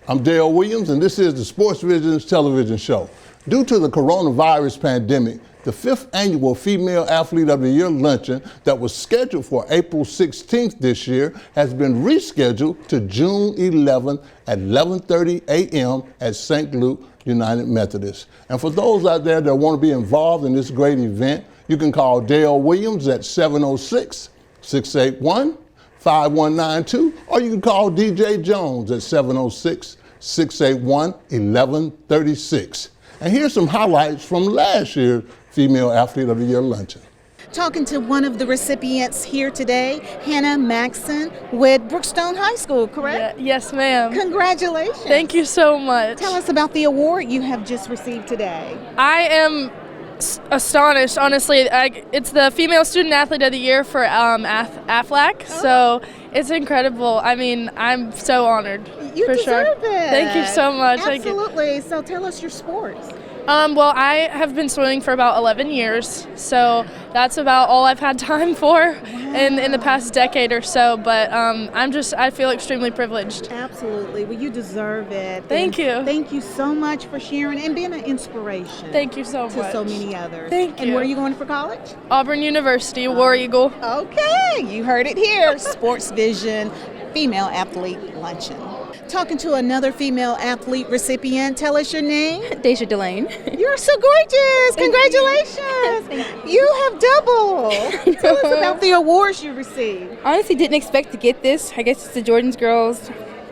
I'm Dale Williams, and this is the Sports Vision's television show. Due to the coronavirus pandemic, the 5th annual Female Athlete of the Year Luncheon that was scheduled for April 16th this year has been rescheduled to June 11th at 11:30 a.m. at St. Luke United Methodist. And for those out there that want to be involved in this great event, you can call Dale Williams at 706-681-5192, or you can call DJ Jones at 706-681-1136. And here's some highlights from last year's Female Athlete of the Year Luncheon. Talking to one of the recipients here today, Hannah Maxson with Brookstone High School, correct? Yes, ma'am. Congratulations. Thank you so much. Tell us about the award you have just received today. I am astonished, honestly. It's the Female Student Athlete of the Year for AFLAC, so it's incredible. I mean, I'm so honored. You for deserve sure. it. Thank you so much. Absolutely. So tell us your sports. Well, I have been swimming for about 11 years, so that's about all I've had time for in the past decade or so, but I feel extremely privileged. Absolutely. Well, you deserve it. Thank you. Thank you so much for sharing and being an inspiration. Thank you so much. To so many others. Thank you. And where are you going for college? Auburn University, War Eagle. Okay, you heard it here. Sports Vision Female Athlete Luncheon. Talking to another female athlete recipient. Tell us your name. Deja Delane. You're so gorgeous. Congratulations. You have double. Tell us about the awards you received. Honestly, didn't expect to get this. I guess it's the Jordan's Girls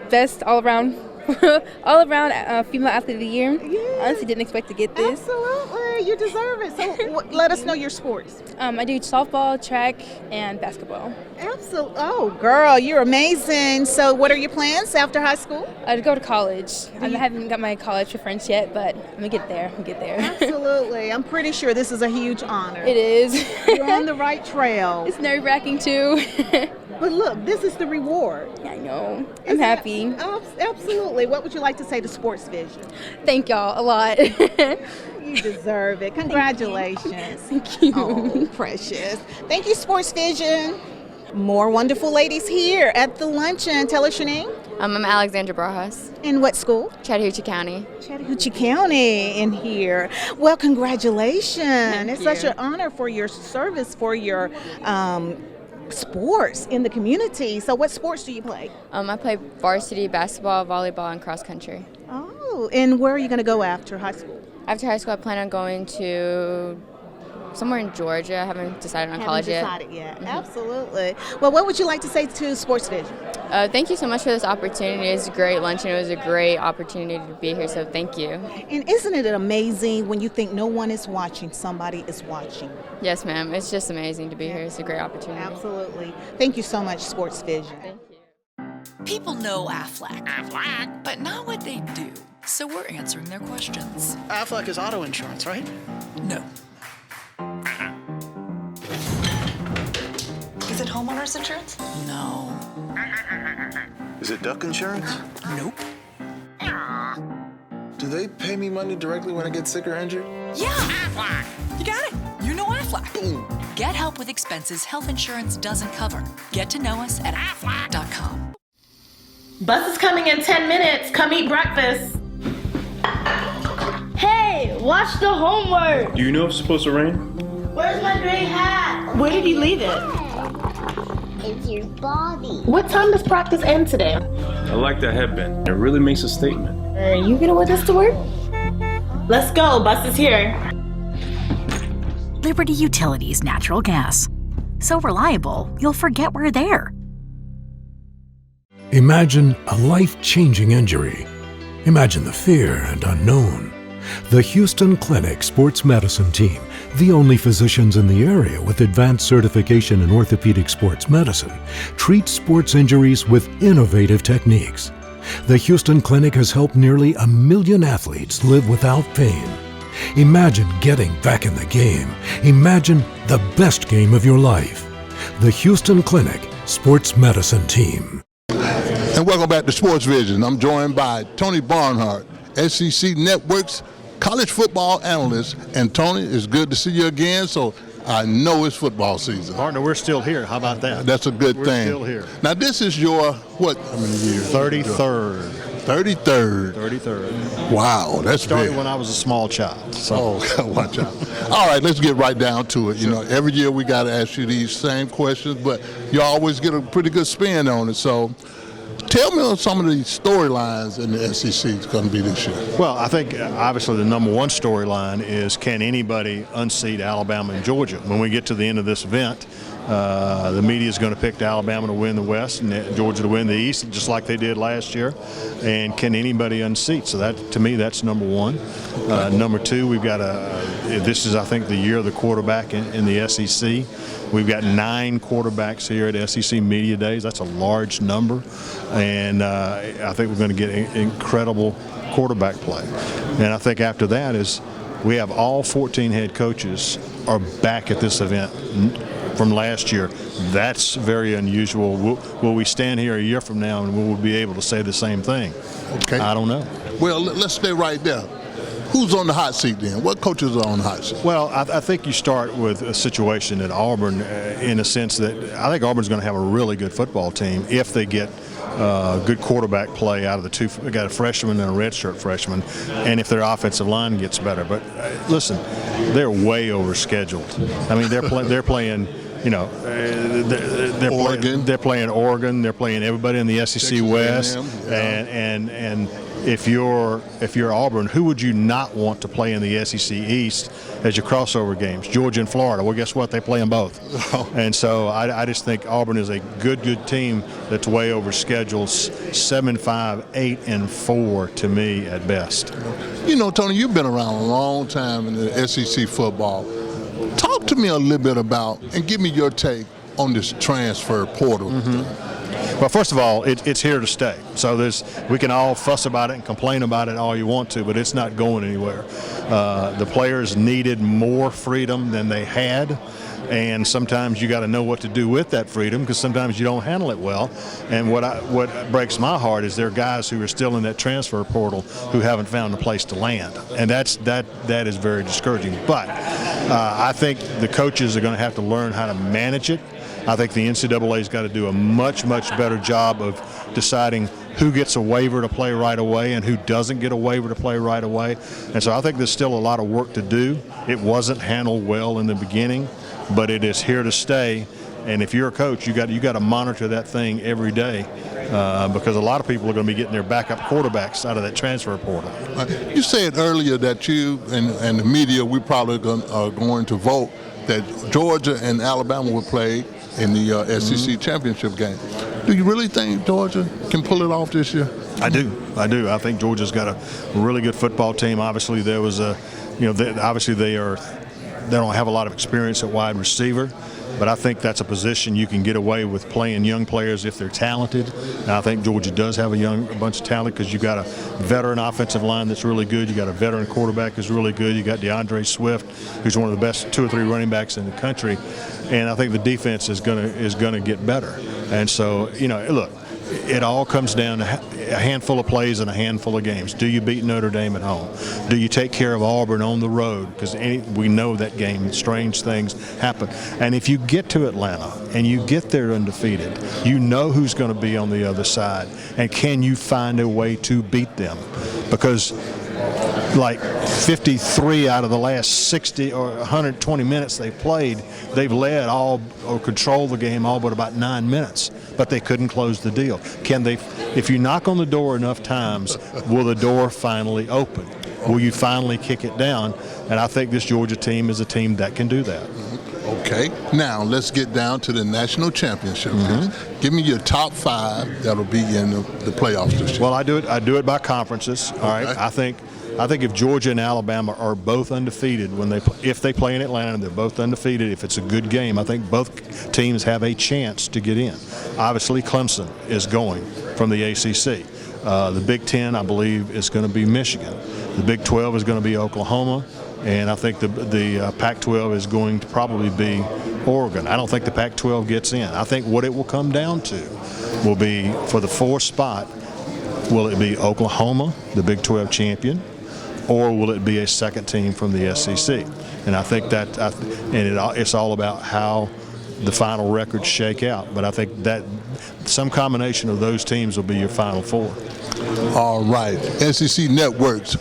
Best all around Female Athlete of the Year. Yes. Honestly, didn't expect to get this. Absolutely. You deserve it. So let us know your sports. I do softball, track, and basketball. Absolutely. Oh, girl, you're amazing. So what are your plans after high school? I'd go to college. I haven't got my college preference yet, but I'm going to get there. Absolutely. I'm pretty sure this is a huge honor. It is. You're on the right trail. It's nerve-wracking, too. But look, this is the reward. I know. I'm happy. Absolutely. What would you like to say to Sports Vision? Thank y'all a lot. You deserve it. Congratulations. Thank you. Oh, precious. Thank you, Sports Vision. More wonderful ladies here at the luncheon. Tell us your name. I'm Alexandra Barajas. In what school? Chattahoochee County. Chattahoochee County in here. Well, congratulations. Thank it's you. such an honor for your service, for your sports in the community. So what sports do you play? I play varsity basketball, volleyball, and cross country. Oh, and where are you going to go after high school? After high school, I plan on going to somewhere in Georgia. I haven't decided on college yet. Haven't decided yet. Mm-hmm. Absolutely. Well, what would you like to say to Sports Vision? Thank you so much for this opportunity. It's a great luncheon. It was a great opportunity to be here, so thank you. And isn't it amazing when you think no one is watching, somebody is watching? Yes, ma'am. It's just amazing to be here. It's a great opportunity. Absolutely. Thank you so much, Sports Vision. Thank you. People know AFLAC, but not what they do. So we're answering their questions. AFLAC is auto insurance, right? No. Is it homeowners insurance? No. Is it duck insurance? Nope. Do they pay me money directly when I get sick or injured? Yeah! AFLAC! You got it! You know AFLAC. Boom. Get help with expenses health insurance doesn't cover. Get to know us at AFLAC.com. Bus is coming in 10 minutes. Come eat breakfast. Hey, watch the homework. Do you know it's supposed to rain? Where's my gray hat? Where did you leave it? It's your body. What time does practice end today? I like that headband. It really makes a statement. Are you gonna wear this to work? Let's go, bus is here. Liberty Utilities natural gas. So reliable, you'll forget we're there. Imagine a life-changing injury. Imagine the fear and unknown. The Houston Clinic Sports Medicine Team, the only physicians in the area with advanced certification in orthopedic sports medicine, treats sports injuries with innovative techniques. The Houston Clinic has helped nearly 1 million athletes live without pain. Imagine getting back in the game. Imagine the best game of your life. The Houston Clinic Sports Medicine Team. And welcome back to Sports Vision. I'm joined by Tony Barnhart, SEC Network's college football analyst. And Tony, it's good to see you again. So I know it's football season. Partner, we're still here. How about that? That's a good thing. We're still here. Now this is your, how many years? 33rd. 33rd. 33rd. Wow, that's Started big. when I was a small child. So. Oh, watch out. All right, let's get right down to it. You know, every year we got to ask you these same questions, but you always get a pretty good spin on it. So tell me on some of the storylines in the SEC is going to be this year. Well, I think obviously the number one storyline is, can anybody unseat Alabama and Georgia? When we get to the end of this event, the media is going to pick Alabama to win the West and Georgia to win the East, just like they did last year. And can anybody unseat? So that, to me, that's number one. Number two, we've got this is, I think, the year of the quarterback in the SEC. We've got 9 quarterbacks here at SEC Media Days. That's a large number. And I think we're going to get incredible quarterback play. And I think after that is we have all 14 head coaches are back at this event from last year. That's very unusual. Will we stand here a year from now and will we be able to say the same thing? Okay. I don't know. Well, let's stay right there. Who's on the hot seat then? What coaches are on the hot seat? Well, I think you start with a situation at Auburn in a sense that I think Auburn's going to have a really good football team if they get good quarterback play out of the two. They got a freshman and a redshirt freshman, and if their offensive line gets better. But listen, they're way overscheduled. I mean, they're playing. You know, they're playing Oregon. They're playing everybody in the SEC West, and if you're Auburn, who would you not want to play in the SEC East as your crossover games? Georgia and Florida. Well, guess what? They play them both. And so I just think Auburn is a good team that's way overscheduled. 7-5, 8-4 to me at best. You know, Tony, you've been around a long time in the SEC football. Talk to me a little bit about and give me your take on this transfer portal. Well, first of all, it's here to stay. So we can all fuss about it and complain about it all you want to, but it's not going anywhere. The players needed more freedom than they had, and sometimes you got to know what to do with that freedom because sometimes you don't handle it well. And what breaks my heart is there are guys who are still in that transfer portal who haven't found a place to land, and that is very discouraging. But I think the coaches are going to have to learn how to manage it. I think the NCAA's got to do a much better job of deciding who gets a waiver to play right away and who doesn't get a waiver to play right away. And so I think there's still a lot of work to do. It wasn't handled well in the beginning, but it is here to stay. And if you're a coach, you got to monitor that thing every day because a lot of people are going to be getting their backup quarterbacks out of that transfer portal. You said earlier that you and the media, we probably are going to vote that Georgia and Alabama will play in the SEC championship game. Do you really think Georgia can pull it off this year? I do. I think Georgia's got a really good football team. Obviously, there was they don't have a lot of experience at wide receiver, but I think that's a position you can get away with playing young players if they're talented. And I think Georgia does have a bunch of talent because you've got a veteran offensive line that's really good. You got a veteran quarterback who's really good. You got DeAndre Swift, who's one of the best 2 or 3 running backs in the country. And I think the defense is gonna get better. And so, look, it all comes down to a handful of plays and a handful of games. Do you beat Notre Dame at home? Do you take care of Auburn on the road? Because we know that game, strange things happen. And if you get to Atlanta and you get there undefeated, you know who's going to be on the other side. And can you find a way to beat them? Because like 53 out of the last 60 or 120 minutes they've played, they've led all or controlled the game all but about 9 minutes, but they couldn't close the deal. Can they? If you knock on the door enough times, will the door finally open? Will you finally kick it down? And I think this Georgia team is a team that can do that. Okay. Now let's get down to the national championship. Give me your top 5 that'll be in the playoffs this year. Well, I do it by conferences. All right. I think if Georgia and Alabama are both undefeated if they play in Atlanta, they're both undefeated. If it's a good game, I think both teams have a chance to get in. Obviously, Clemson is going from the ACC. The Big Ten, I believe, is going to be Michigan. The Big 12 is going to be Oklahoma. And I think the Pac-12 is going to probably be Oregon. I don't think the Pac-12 gets in. I think what it will come down to will be, for the 4th spot, will it be Oklahoma, the Big 12 champion, or will it be a second team from the SEC? And I think that, it's all about how the final records shake out. But I think that some combination of those teams will be your Final Four. All right. SEC Network's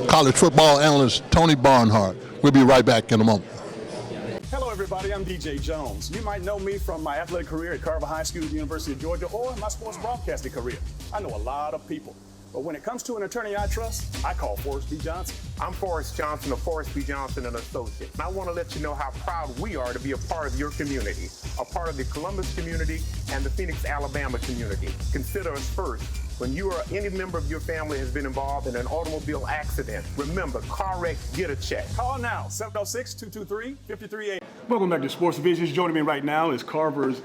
college football analyst Tony Barnhart. We'll be right back in a moment. Hello, everybody. I'm DJ Jones. You might know me from my athletic career at Carver High School at the University of Georgia or my sports broadcasting career. I know a lot of people. But when it comes to an attorney I trust, I call Forrest B. Johnson. I'm Forrest Johnson of Forrest B. Johnson & Associates. And I want to let you know how proud we are to be a part of your community, a part of the Columbus community and the Phoenix, Alabama community. Consider us first. When you or any member of your family has been involved in an automobile accident, remember, car wreck, get a check. Call now, 706-223-5380. Welcome back to Sports Visions. Joining me right now is Carver's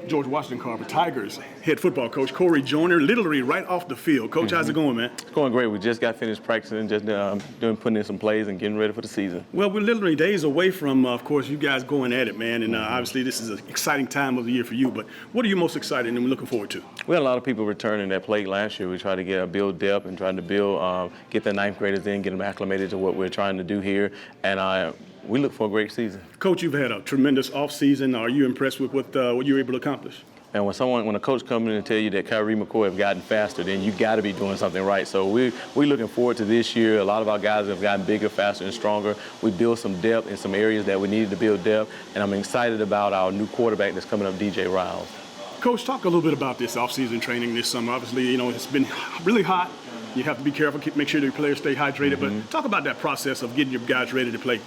George Washington Carver Tigers head football coach Corey Joyner, literally right off the field. Coach, how's it going, man? It's going great. We just got finished practicing, just putting in some plays and getting ready for the season. Well, we're literally days away from, of course, you guys going at it, man. And obviously this is an exciting time of the year for you. But what are you most excited and looking forward to? We had a lot of people returning that played last year. We tried to build depth and trying to build, get the ninth graders in, get them acclimated to what we're trying to do here. And we look for a great season. Coach, you've had a tremendous offseason. Are you impressed with what you were able to accomplish? And when a coach comes in and tell you that Kyrie McCoy have gotten faster, then you got to be doing something right. So we're looking forward to this year. A lot of our guys have gotten bigger, faster, and stronger. We built some depth in some areas that we needed to build depth. And I'm excited about our new quarterback that's coming up, DJ Riles. Coach, talk a little bit about this offseason training this summer. Obviously, it's been really hot. You have to be careful, make sure your players stay hydrated. But talk about that process of getting your guys ready to play.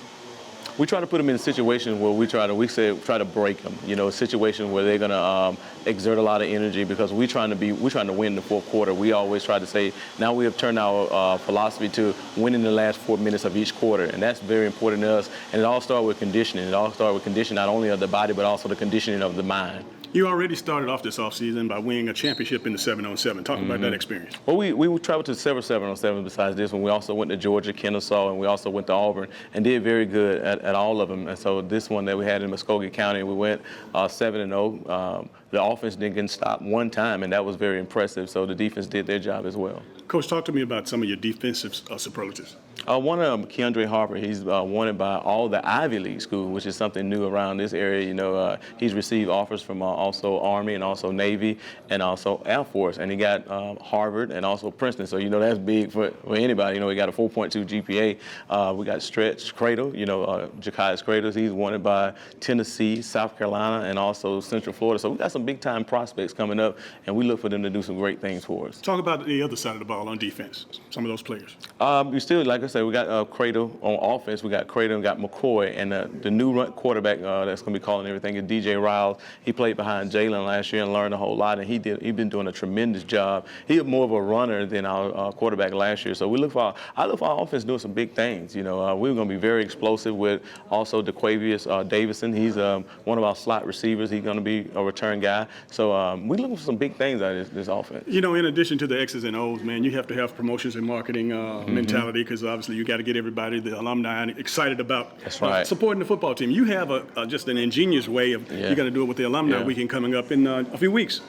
We try to put them in a situation where we try to break them. A situation where they're going to exert a lot of energy because we're trying to win the fourth quarter. We always try to say now we have turned our philosophy to winning the last 4 minutes of each quarter, and that's very important to us. And it all starts with conditioning. It all starts with conditioning not only of the body but also the conditioning of the mind. You already started off this offseason by winning a championship in the 7-on-7. Talk about that experience. Well, we traveled to several 7-on-7 besides this one. We also went to Georgia, Kennesaw, and we also went to Auburn and did very good at all of them. And so this one that we had in Muskogee County, we went 7-0. The offense didn't get stopped one time, and that was very impressive. So the defense did their job as well. Coach, talk to me about some of your defensive superlatives. One of them, Keandre Harper, he's wanted by all the Ivy League schools, which is something new around this area. He's received offers from also Army and also Navy and also Air Force, and he got Harvard and also Princeton. So that's big for anybody. He got a 4.2 GPA. We got Stretch Cradle, Ja'Kias Cradles. He's wanted by Tennessee, South Carolina, and also Central Florida. So we got some big-time prospects coming up, and we look for them to do some great things for us. Talk about the other side of the ball on defense, some of those players. We still, like I said, we got Cradle on offense. We got Cradle and got McCoy, and the new quarterback that's going to be calling everything is DJ Riles. He played behind Jalen last year and learned a whole lot, and he's been doing a tremendous job. He's more of a runner than our quarterback last year. So I look for our offense doing some big things. We're going to be very explosive with also DeQuavius Davison. He's one of our slot receivers. He's going to be a return guy. So we're looking for some big things out of this offense. In addition to the X's and O's, man, you have to have promotions and marketing mentality because obviously you got to get everybody, the alumni, excited about supporting the football team. You have just an ingenious way of you're going to do it with the Alumni Weekend coming up in a few weeks.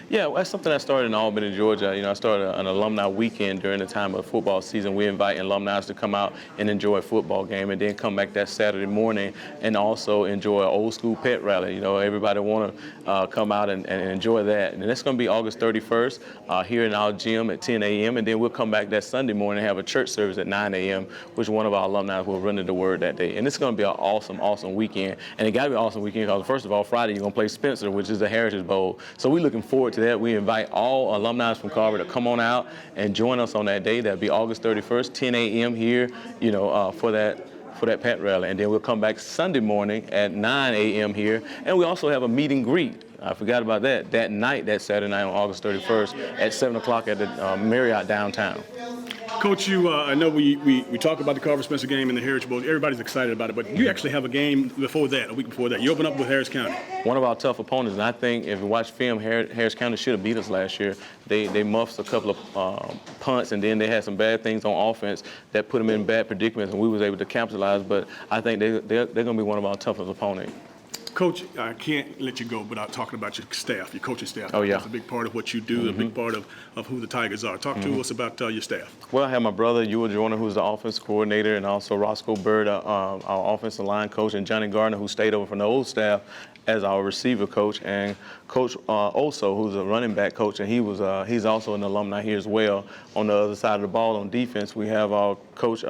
Yeah, well, that's something I started in Albany, Georgia. I started an Alumni Weekend during the time of football season. We invite alumni to come out and enjoy a football game and then come back that Saturday morning and also enjoy an old school pet rally. Everybody want to come out and enjoy that. And that's going to be August 31st here in our gym at 10 a.m. And then we'll come back that Sunday morning and have a church service at 9 a.m., which one of our alumni will run the word that day. And it's going to be an awesome, awesome weekend. And it got to be an awesome weekend because, first of all, Friday you're going to play Spencer, which is the Heritage Bowl. So we're looking forward to that. We invite all alumni from Carver to come on out and join us on that day. That'll be August 31st, 10 a.m. here, for that pet rally. And then we'll come back Sunday morning at 9 a.m. here. And we also have a meet and greet. I forgot about that night, that Saturday night on August 31st at 7 o'clock at the Marriott downtown. Coach, I know we talk about the Carver Spencer game and the Heritage Bowl. Everybody's excited about it, but you actually have a game before that, a week before that. You open up with Harris County. One of our tough opponents, and I think if you watch film, Harris County should have beat us last year. They muffed a couple of punts, and then they had some bad things on offense that put them in bad predicaments, and we was able to capitalize. But I think they're going to be one of our toughest opponents. Coach, I can't let you go without talking about your staff, your coaching staff. Oh, yeah. It's a big part of what you do, a big part of who the Tigers are. Talk to us about your staff. Well, I have my brother, Ewell Joyner, who's the offense coordinator, and also Roscoe Bird, our offensive line coach, and Johnny Gardner, who stayed over from the old staff as our receiver coach, and Coach Oso, who's a running back coach, and he's also an alumni here as well. On the other side of the ball on defense, we have our coach,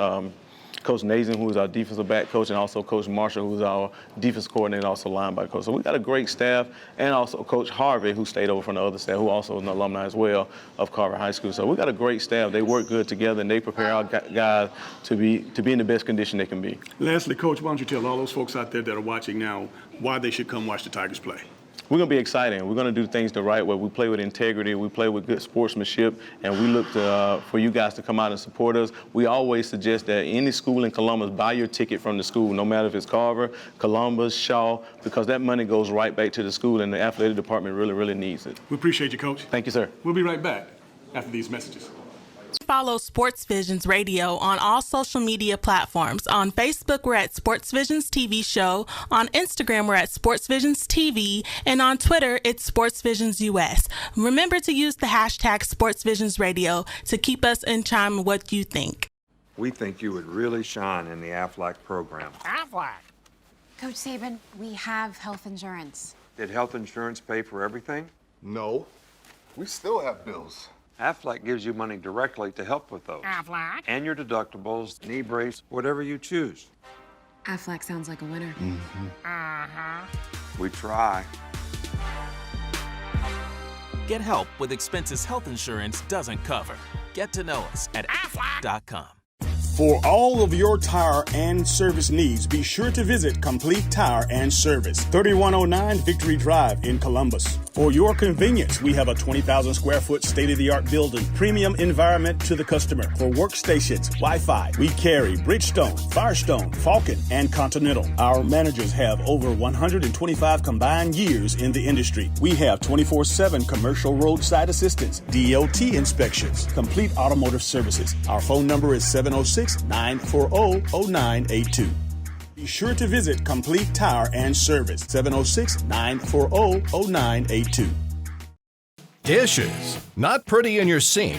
Coach Nazin, who's our defensive back coach, and also Coach Marshall, who's our defense coordinator, also linebacker coach. So we got a great staff, and also Coach Harvey, who stayed over from the other staff, who also is an alumni as well of Carver High School. So we got a great staff. They work good together, and they prepare our guys to be in the best condition they can be. Lastly, Coach, why don't you tell all those folks out there that are watching now why they should come watch the Tigers play? We're going to be exciting. We're going to do things the right way. We play with integrity. We play with good sportsmanship, and we look for you guys to come out and support us. We always suggest that any school in Columbus, buy your ticket from the school, no matter if it's Carver, Columbus, Shaw, because that money goes right back to the school, and the athletic department really, really needs it. We appreciate you, Coach. Thank you, sir. We'll be right back after these messages. Follow Sports Visions Radio on all social media platforms. On Facebook, we're at Sports Visions TV Show. On Instagram, we're at Sports Visions TV. And on Twitter, it's Sports Visions US. Remember to use the hashtag Sports Visions Radio to keep us in chime with what you think. We think you would really shine in the Aflac program. Aflac? Coach Saban, we have health insurance. Did health insurance pay for everything? No. We still have bills. Aflac gives you money directly to help with those. Aflac? And your deductibles, knee brace, whatever you choose. Aflac sounds like a winner. We try. Get help with expenses health insurance doesn't cover. Get to know us at aflac.com. For all of your tire and service needs, be sure to visit Complete Tire and Service, 3109 Victory Drive in Columbus. For your convenience, we have a 20,000 square foot state-of-the-art building, premium environment to the customer. For workstations, Wi-Fi, we carry Bridgestone, Firestone, Falcon, and Continental. Our managers have over 125 combined years in the industry. We have 24/7 commercial roadside assistance, DOT inspections, complete automotive services. Our phone number is 706-940-0982. Be sure to visit Complete Tire and Service, 706-940-0982. Dishes. Not pretty in your sink.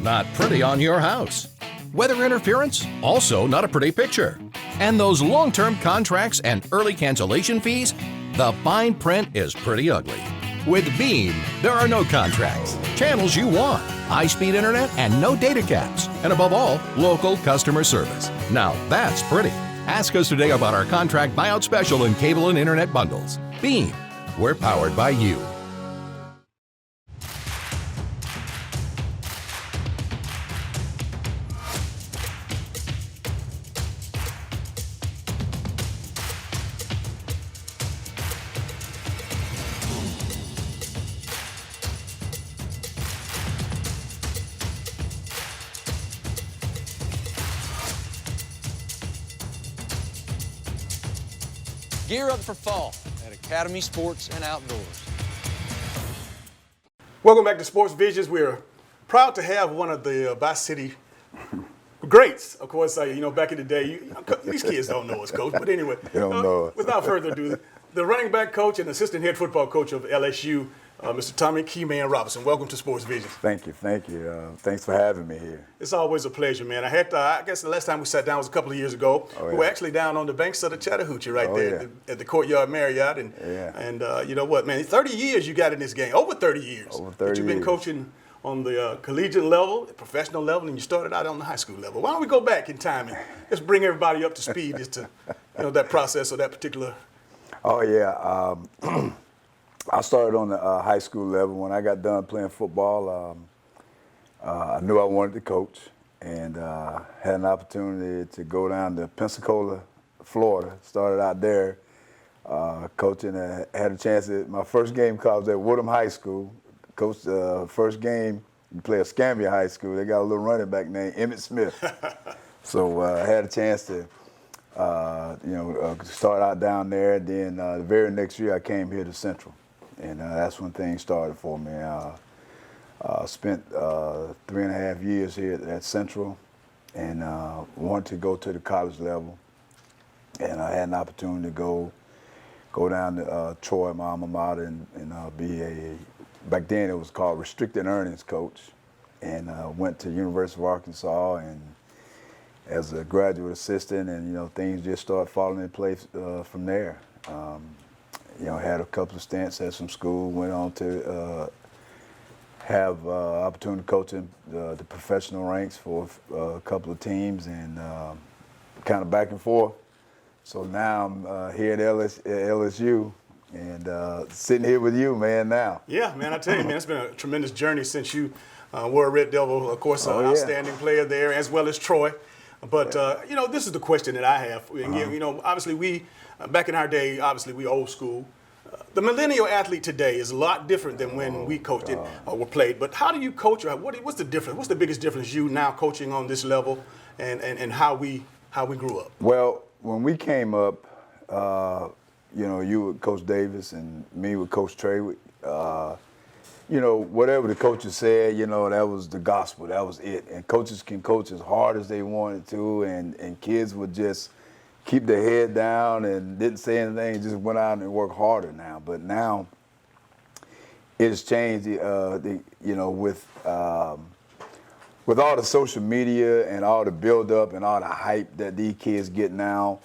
Not pretty on your house. Weather interference. Also not a pretty picture. And those long-term contracts and early cancellation fees. The fine print is pretty ugly. With Beam, there are no contracts, channels you want, high-speed internet, and no data caps. And above all, local customer service. Now that's pretty. Ask us today about our contract buyout special in cable and internet bundles. Beam, we're powered by you. Gear up for fall at Academy Sports and Outdoors. Welcome back to Sports Visions. We're proud to have one of the Bi-City greats. Of course, back in the day, these kids don't know us, Coach. But anyway, they don't know us. Without further ado, the running back coach and assistant head football coach of LSU, Mr. Tommy Keyman Robinson. Welcome to Sports Visions. Thank you. Thanks for having me here. It's always a pleasure, man. I guess the last time we sat down was a couple of years ago. Oh, yeah. We were actually down on the banks of the Chattahoochee at the Courtyard Marriott. And you know what, man, 30 years you got in this game, over 30 years. Over 30 You've been coaching on the collegiate level, the professional level, and you started out on the high school level. Why don't we go back in time and just bring everybody up to speed as to that process or that particular. Oh, yeah. I started on the high school level. When I got done playing football, I knew I wanted to coach, and had an opportunity to go down to Pensacola, Florida. Started out there coaching. Had a chance at my first game call was at Woodham High School. Coached first game, you play at Scambia High School. They got a little running back named Emmett Smith. So I had a chance to start out down there. Then the very next year I came here to Central. And that's when things started for me. Spent 3.5 years here at Central and wanted to go to the college level. And I had an opportunity to go go down to Troy, my alma mater, and be back then it was called restricted earnings coach, and went to University of Arkansas and as a graduate assistant, and things just started falling in place from there. Had a couple of stints at some school, went on to have opportunity coaching the professional ranks for a couple of teams, and kind of back and forth. So now I'm here at LSU and sitting here with you, man, now. Yeah, man, I tell you, man, it's been a tremendous journey since you were a Red Devil, of course, an outstanding player there, as well as Troy. But, this is the question that I have. Obviously we, back in our day, obviously we old school. The millennial athlete today is a lot different than when we coached it or played. But how do you coach? What's the difference? What's the biggest difference you now coaching on this level and how we grew up? Well, when we came up, you with Coach Davis and me with Coach Trey, whatever the coaches said, that was the gospel. That was it. And coaches can coach as hard as they wanted to, and kids would just keep their head down and didn't say anything, just went out and worked harder now. But now it has changed, with all the social media and all the build-up and all the hype that these kids get now,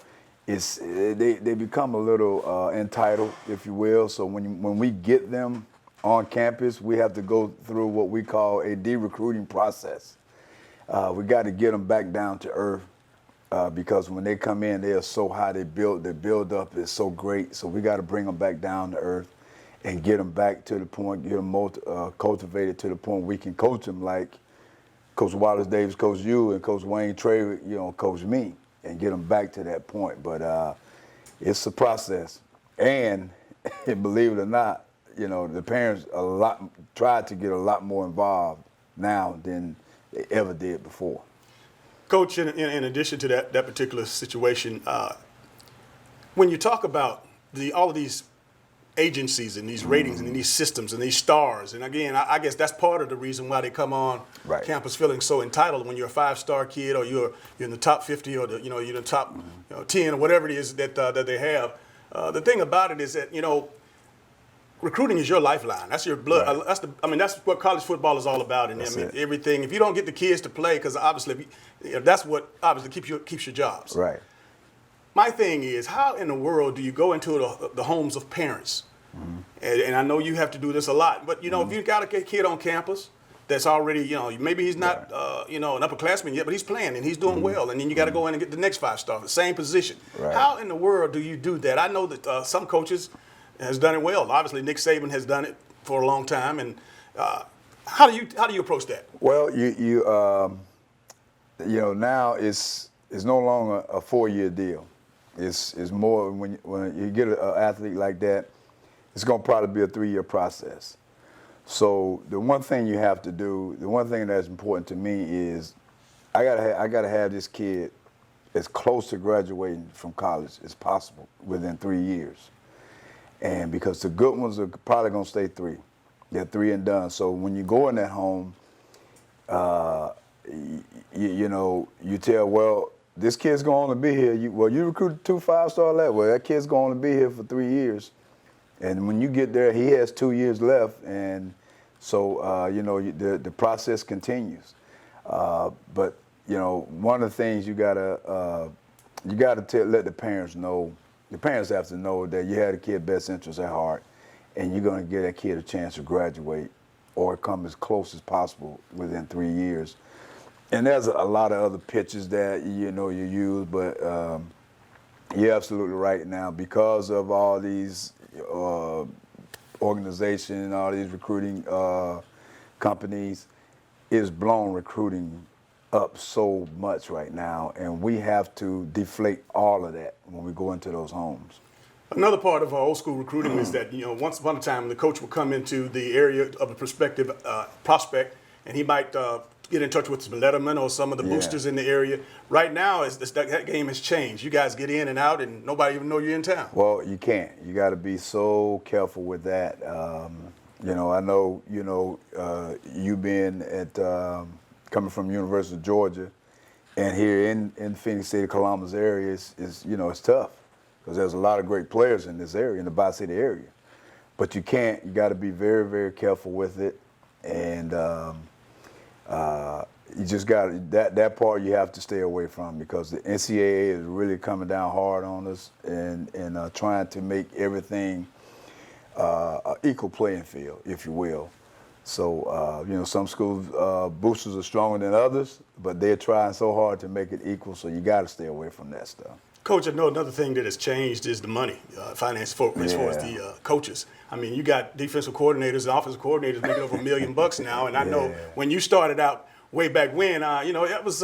they become a little entitled, if you will. So when we get them on campus, we have to go through what we call a de-recruiting process. We got to get them back down to earth because when they come in, they are so high. Their build-up is so great. So we got to bring them back down to earth and get them back to the point, get them cultivated to the point we can coach them like Coach Wallace Davis coached you and Coach Wayne Trey, coached me, and get them back to that point. But it's a process. And believe it or not, the parents tried to get a lot more involved now than they ever did before. Coach, in addition to that particular situation, when you talk about all of these agencies and these ratings and these systems and these stars, and again, I guess that's part of the reason why they come on campus feeling so entitled when you're a 5-star kid or you're in the top 50 or you're in the top 10 or whatever it is that they have. The thing about it is that recruiting is your lifeline. That's your blood. Right. That's what college football is all about. And everything. If you don't get the kids to play, because obviously that's what obviously keeps your jobs. Right. My thing is, how in the world do you go into the homes of parents? Mm-hmm. And I know you have to do this a lot, but if you got a kid on campus that's already, maybe he's not, an upperclassman yet, but he's playing and he's doing well, and then you got to go in and get the next 5-star, the same position. Right. How in the world do you do that? I know that some coaches has done it well. Obviously, Nick Saban has done it for a long time, and how do you approach that? Well, now it's no longer a 4-year deal. It's more when you get an athlete like that, it's going to probably be a 3-year process. So the one thing you have to do, the one thing that's important to me is I gotta have this kid as close to graduating from college as possible within 3 years. And because the good ones are probably going to stay 3. They're 3 and done. So when you go in that home, you tell, well, this kid's going to be here. You recruited 2 5-star left. Well, that kid's going to be here for 3 years. And when you get there, he has 2 years left. And so, the process continues. But, one of the things you got to let the parents know. The parents have to know that you had a kid's best interest at heart, and you're going to give that kid a chance to graduate or come as close as possible within 3 years. And there's a lot of other pitches that you use, but you're absolutely right now because of all these organizations, all these recruiting companies, it's blown recruiting up so much right now, and we have to deflate all of that when we go into those homes. Another part of our old school recruiting is that, once upon a time, the coach will come into the area of a prospective prospect, and he might get in touch with some letterman or some of the boosters in the area. Right now, that game has changed. You guys get in and out, and nobody even know you're in town. Well, you can't. You got to be so careful with that. I know, you being at coming from University of Georgia, and here in Phoenix City, Columbus area, it's tough. because there's a lot of great players in this area, in the Bi-City area. But you got to be very, very careful with it. And you just got that part you have to stay away from, because the NCAA is really coming down hard on us and trying to make everything an equal playing field, if you will. So, some schools, boosters are stronger than others, but they're trying so hard to make it equal, so you got to stay away from that stuff. Coach, I know another thing that has changed is the money, finance as far as the coaches. I mean, you got defensive coordinators and offensive coordinators making over $1 million now, and I know when you started out way back when, it was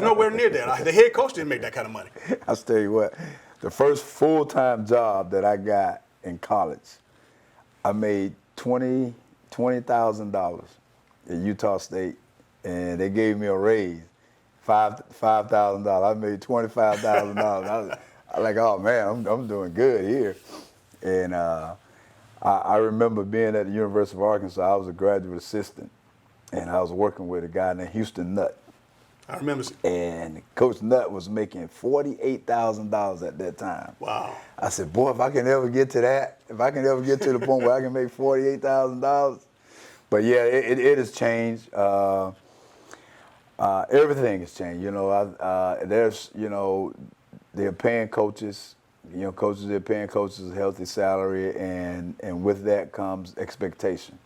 nowhere near that. The head coach didn't make that kind of money. I'll tell you what, the first full-time job that I got in college, I made $20,000 at Utah State, and they gave me a raise, $5,000. I made $25,000. I was like, oh man, I'm doing good here. And I remember being at the University of Arkansas. I was a graduate assistant, and I was working with a guy named Houston Nutt. I remember. And Coach Nutt was making $48,000 at that time. Wow. I said, boy, if I can ever get to that, if I can ever get to the point where I can make $48,000. But yeah, it has changed. Everything has changed. They're paying coaches. They're paying coaches a healthy salary, and with that comes expectation.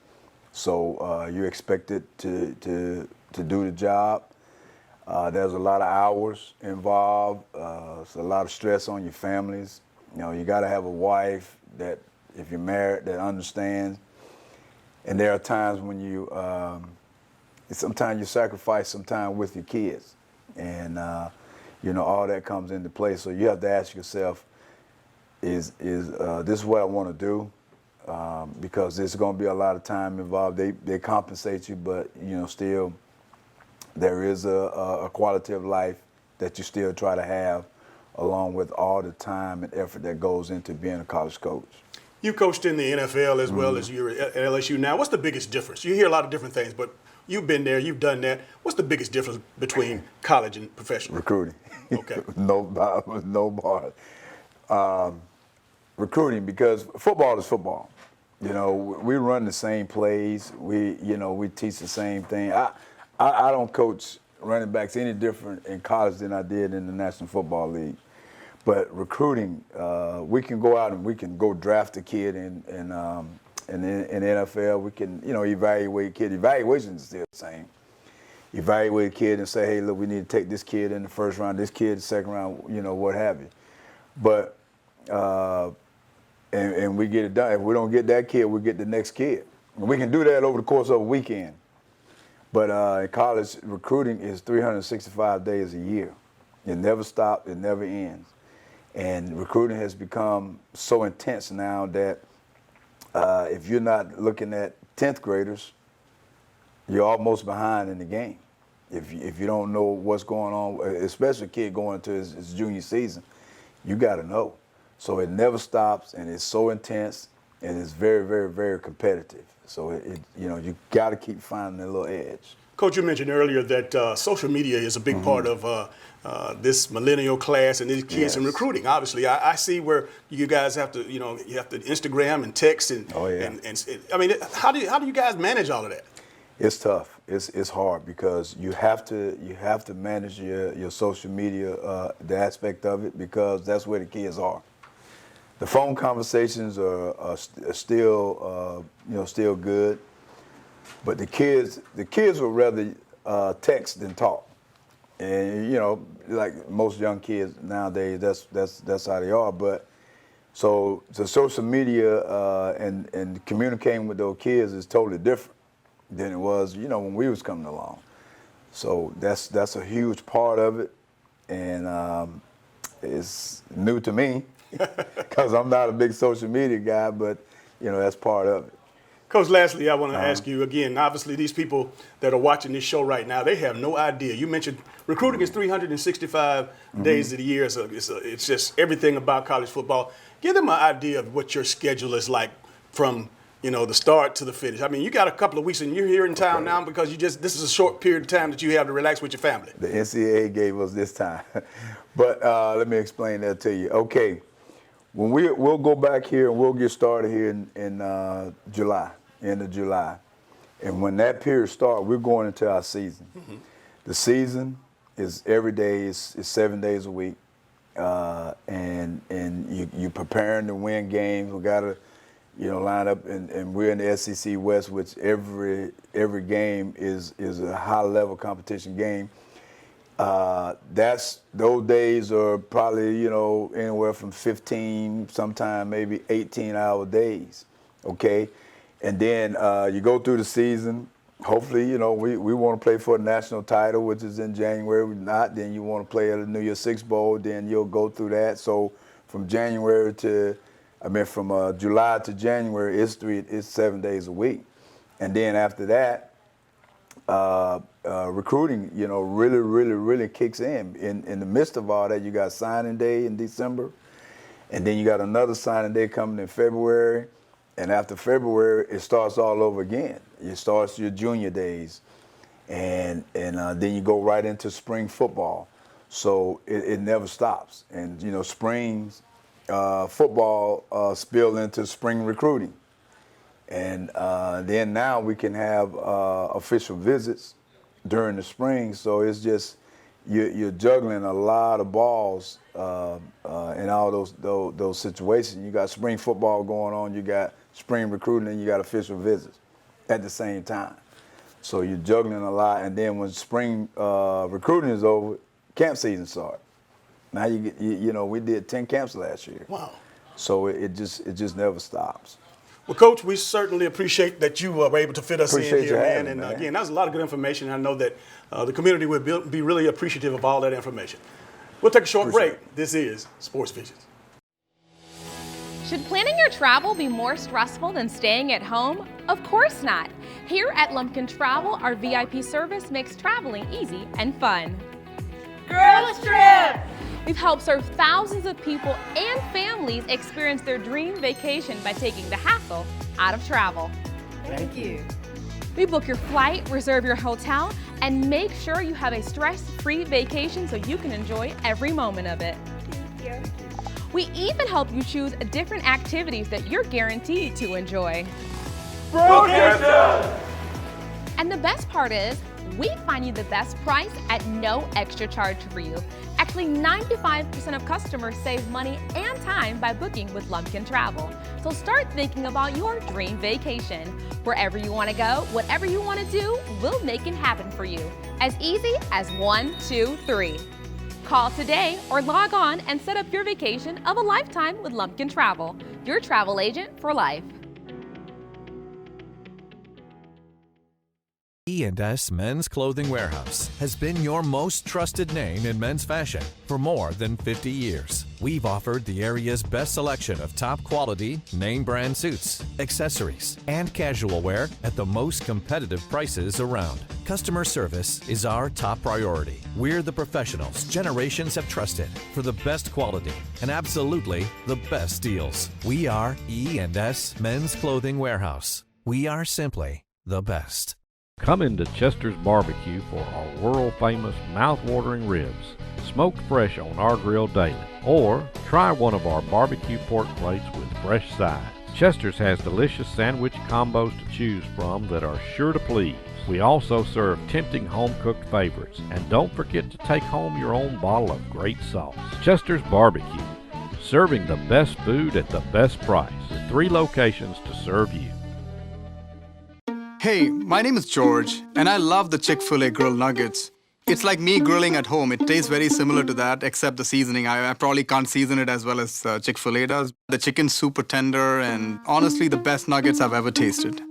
So you're expected to do the job. There's a lot of hours involved. It's a lot of stress on your families. You got to have a wife that, if you're married, that understands. And there are times when sometimes you sacrifice some time with your kids, and all that comes into play. So you have to ask yourself, is this what I want to do? Because there's going to be a lot of time involved. They compensate you, but still there is a quality of life that you still try to have, along with all the time and effort that goes into being a college coach. You coached in the NFL as well as you're at LSU now. What's the biggest difference? You hear a lot of different things, but you've been there, you've done that. What's the biggest difference between college and professional? Recruiting. Okay. No bar. Recruiting, because football is football. We run the same plays. We teach the same thing. I don't coach running backs any different in college than I did in the National Football League. But recruiting, we can go out and we can go draft a kid in the NFL. We can, evaluate a kid. Evaluation is still the same. Evaluate a kid and say, hey, look, we need to take this kid in the first round, this kid in the second round, what have you. But, and we get it done. If we don't get that kid, we get the next kid. And we can do that over the course of a weekend. But in college, recruiting is 365 days a year. It never stops, it never ends. And recruiting has become so intense now that if you're not looking at 10th graders, you're almost behind in the game. If you don't know what's going on, especially a kid going into his junior season, you got to know. So it never stops, and it's so intense, and it's very, very, very competitive. So you got to keep finding that little edge. Coach, you mentioned earlier that social media is a big part of this millennial class and these kids in recruiting. Obviously, I see where you guys have to, you have to Instagram and text and, I mean, how do you guys manage all of that? It's tough. It's hard, because you have to manage your social media, the aspect of it, because that's where the kids are. The phone conversations are still still good, but the kids would rather text than talk. And like most young kids nowadays, that's how they are. But so the social media and communicating with those kids is totally different than it was when we was coming along. So that's a huge part of it, and it's new to me because I'm not a big social media guy, but that's part of it. Coach, lastly, I want to ask you again, obviously these people that are watching this show right now, they have no idea. You mentioned recruiting is 365 days of the year, so it's just everything about college football. Give them an idea of what your schedule is like from the start to the finish. I mean, you got a couple of weeks and you're here in town now because this is a short period of time that you have to relax with your family. The NCAA gave us this time. But let me explain that to you. Okay, when we'll go back here and we'll get started here in July, end of July. And when that period starts, we're going into our season. Mm-hmm. The season is every day is 7 days a week. And you preparing to win games. We got to, line up, and we're in the SEC West, which every game is a high level competition game. Those days are probably anywhere from 15, sometime maybe 18-hour days. Okay, and then you go through the season. Hopefully, we want to play for a national title, which is in January. If not, then you want to play at a New Year's Six Bowl. Then you'll go through that. So from July to January, it's 7 days a week, and then after that, recruiting, really kicks in. In the midst of all that, you got signing day in December, and then you got another signing day coming in February, and after February, it starts all over again. It starts your junior days, and then you go right into spring football. So it never stops, and spring football spilled into spring recruiting. And then now we can have official visits during the spring. So it's just you're juggling a lot of balls in all those situations. You got spring football going on, you got spring recruiting, and you got official visits at the same time. So you're juggling a lot. And then when spring recruiting is over, camp season starts. Now we did 10 camps last year. Wow. So it just never stops. Well, Coach, we certainly appreciate that you were able to fit us in here, man. And man. Again, that was a lot of good information. I know that the community would be really appreciative of all that information. We'll take a short break. This is Sports Visions. Should planning your travel be more stressful than staying at home? Of course not. Here at Luncheon Travel, our VIP service makes traveling easy and fun. Girls Trip! We've helped serve thousands of people and families experience their dream vacation by taking the hassle out of travel. Thank you. We book your flight, reserve your hotel, and make sure you have a stress-free vacation so you can enjoy every moment of it. Thank you. We even help you choose different activities that you're guaranteed to enjoy. And the best part is, we find you the best price at no extra charge for you. Actually, 95% of customers save money and time by booking with Luncheon Travel. So start thinking about your dream vacation. Wherever you want to go, whatever you want to do, we'll make it happen for you. As easy as 1, 2, 3. Call today or log on and set up your vacation of a lifetime with Luncheon Travel, your travel agent for life. E&S Men's Clothing Warehouse has been your most trusted name in men's fashion for more than 50 years. We've offered the area's best selection of top quality, name brand suits, accessories, and casual wear at the most competitive prices around. Customer service is our top priority. We're the professionals generations have trusted for the best quality and absolutely the best deals. We are E&S Men's Clothing Warehouse. We are simply the best. Come into Chester's Barbecue for our world-famous mouth-watering ribs, smoked fresh on our grill daily. Or try one of our barbecue pork plates with fresh sides. Chester's has delicious sandwich combos to choose from that are sure to please. We also serve tempting home-cooked favorites. And don't forget to take home your own bottle of great sauce. Chester's Barbecue, serving the best food at the best price. 3 locations to serve you. Hey, my name is George, and I love the Chick-fil-A grilled nuggets. It's like me grilling at home. It tastes very similar to that, except the seasoning. I probably can't season it as well as Chick-fil-A does. The chicken's super tender, and honestly, the best nuggets I've ever tasted.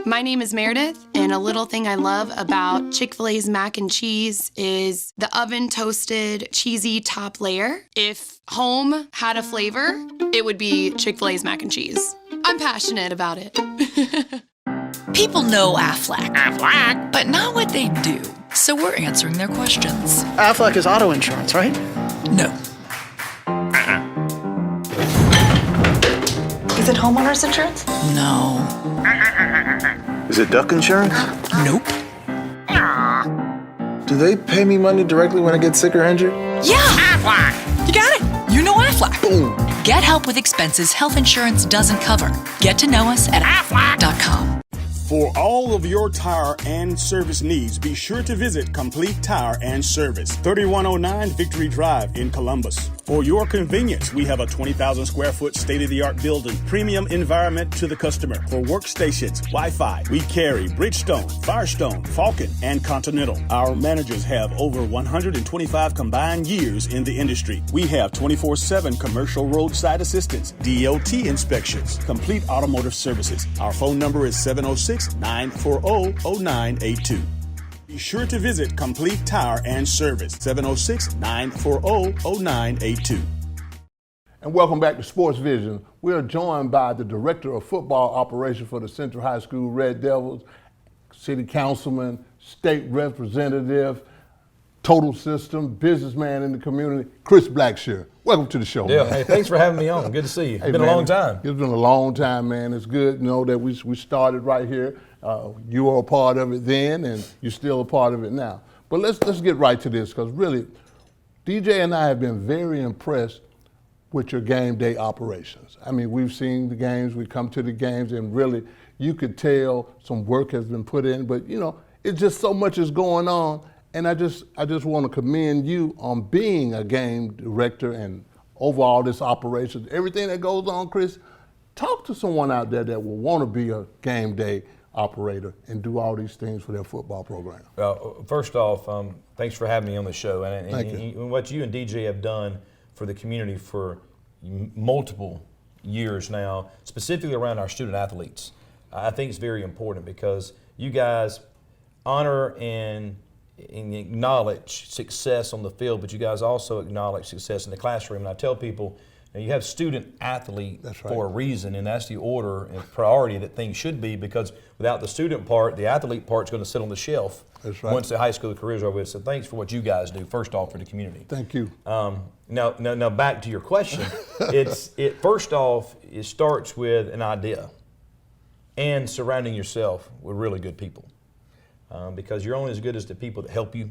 My name is Meredith, and a little thing I love about Chick-fil-A's mac and cheese is the oven-toasted, cheesy top layer. If home had a flavor, it would be Chick-fil-A's mac and cheese. I'm passionate about it. People know Aflac, but not what they do. So we're answering their questions. Aflac is auto insurance, right? No. Is it homeowner's insurance? No. Is it duck insurance? Nope. Do they pay me money directly when I get sick or injured? Yeah! Aflac! You got it! You know Aflac. Boom! Get help with expenses health insurance doesn't cover. Get to know us at aflac.com. For all of your tire and service needs, be sure to visit Complete Tire and Service, 3109 Victory Drive in Columbus. For your convenience, we have a 20,000 square foot state-of-the-art building, premium environment to the customer. For workstations, Wi-Fi, we carry Bridgestone, Firestone, Falcon, and Continental. Our managers have over 125 combined years in the industry. We have 24/7 commercial roadside assistance, DOT inspections, complete automotive services. Our phone number is 706-940-0982. Be sure to visit Complete Tire and Service, 706-940-0982. And welcome back to Sports Vision. We are joined by the Director of Football Operations for the Central High School Red Devils, City Councilman, State Representative, Total System, businessman in the community, Chris Blackshear. Welcome to the show, Yeah, man. hey, thanks for having me on. Good to see you. It's been a long time. It's been a long time, man. It's good, that we started right here. You were a part of it then, and you're still a part of it now. But let's get right to this, because really, DJ and I have been very impressed with your game day operations. I mean, we've seen the games, we come to the games, and really, you could tell some work has been put in, but it's just so much is going on. And I just want to commend you on being a game director and over all this operations, everything that goes on, Chris. Talk to someone out there that will want to be a game day operator and do all these things for their football program. Well, first off, thanks for having me on the show. Thank you. And what you and DJ have done for the community for multiple years now, specifically around our student athletes, I think it's very important because you guys honor and acknowledge success on the field, but you guys also acknowledge success in the classroom. And I tell people, you have student athlete for a reason, and that's the order and priority that things should be, because without the student part, the athlete part's going to sit on the shelf once the high school careers are over with. So thanks for what you guys do, first off, for the community. Thank you. Now back to your question. First off, it starts with an idea and surrounding yourself with really good people. Because you're only as good as the people that help you.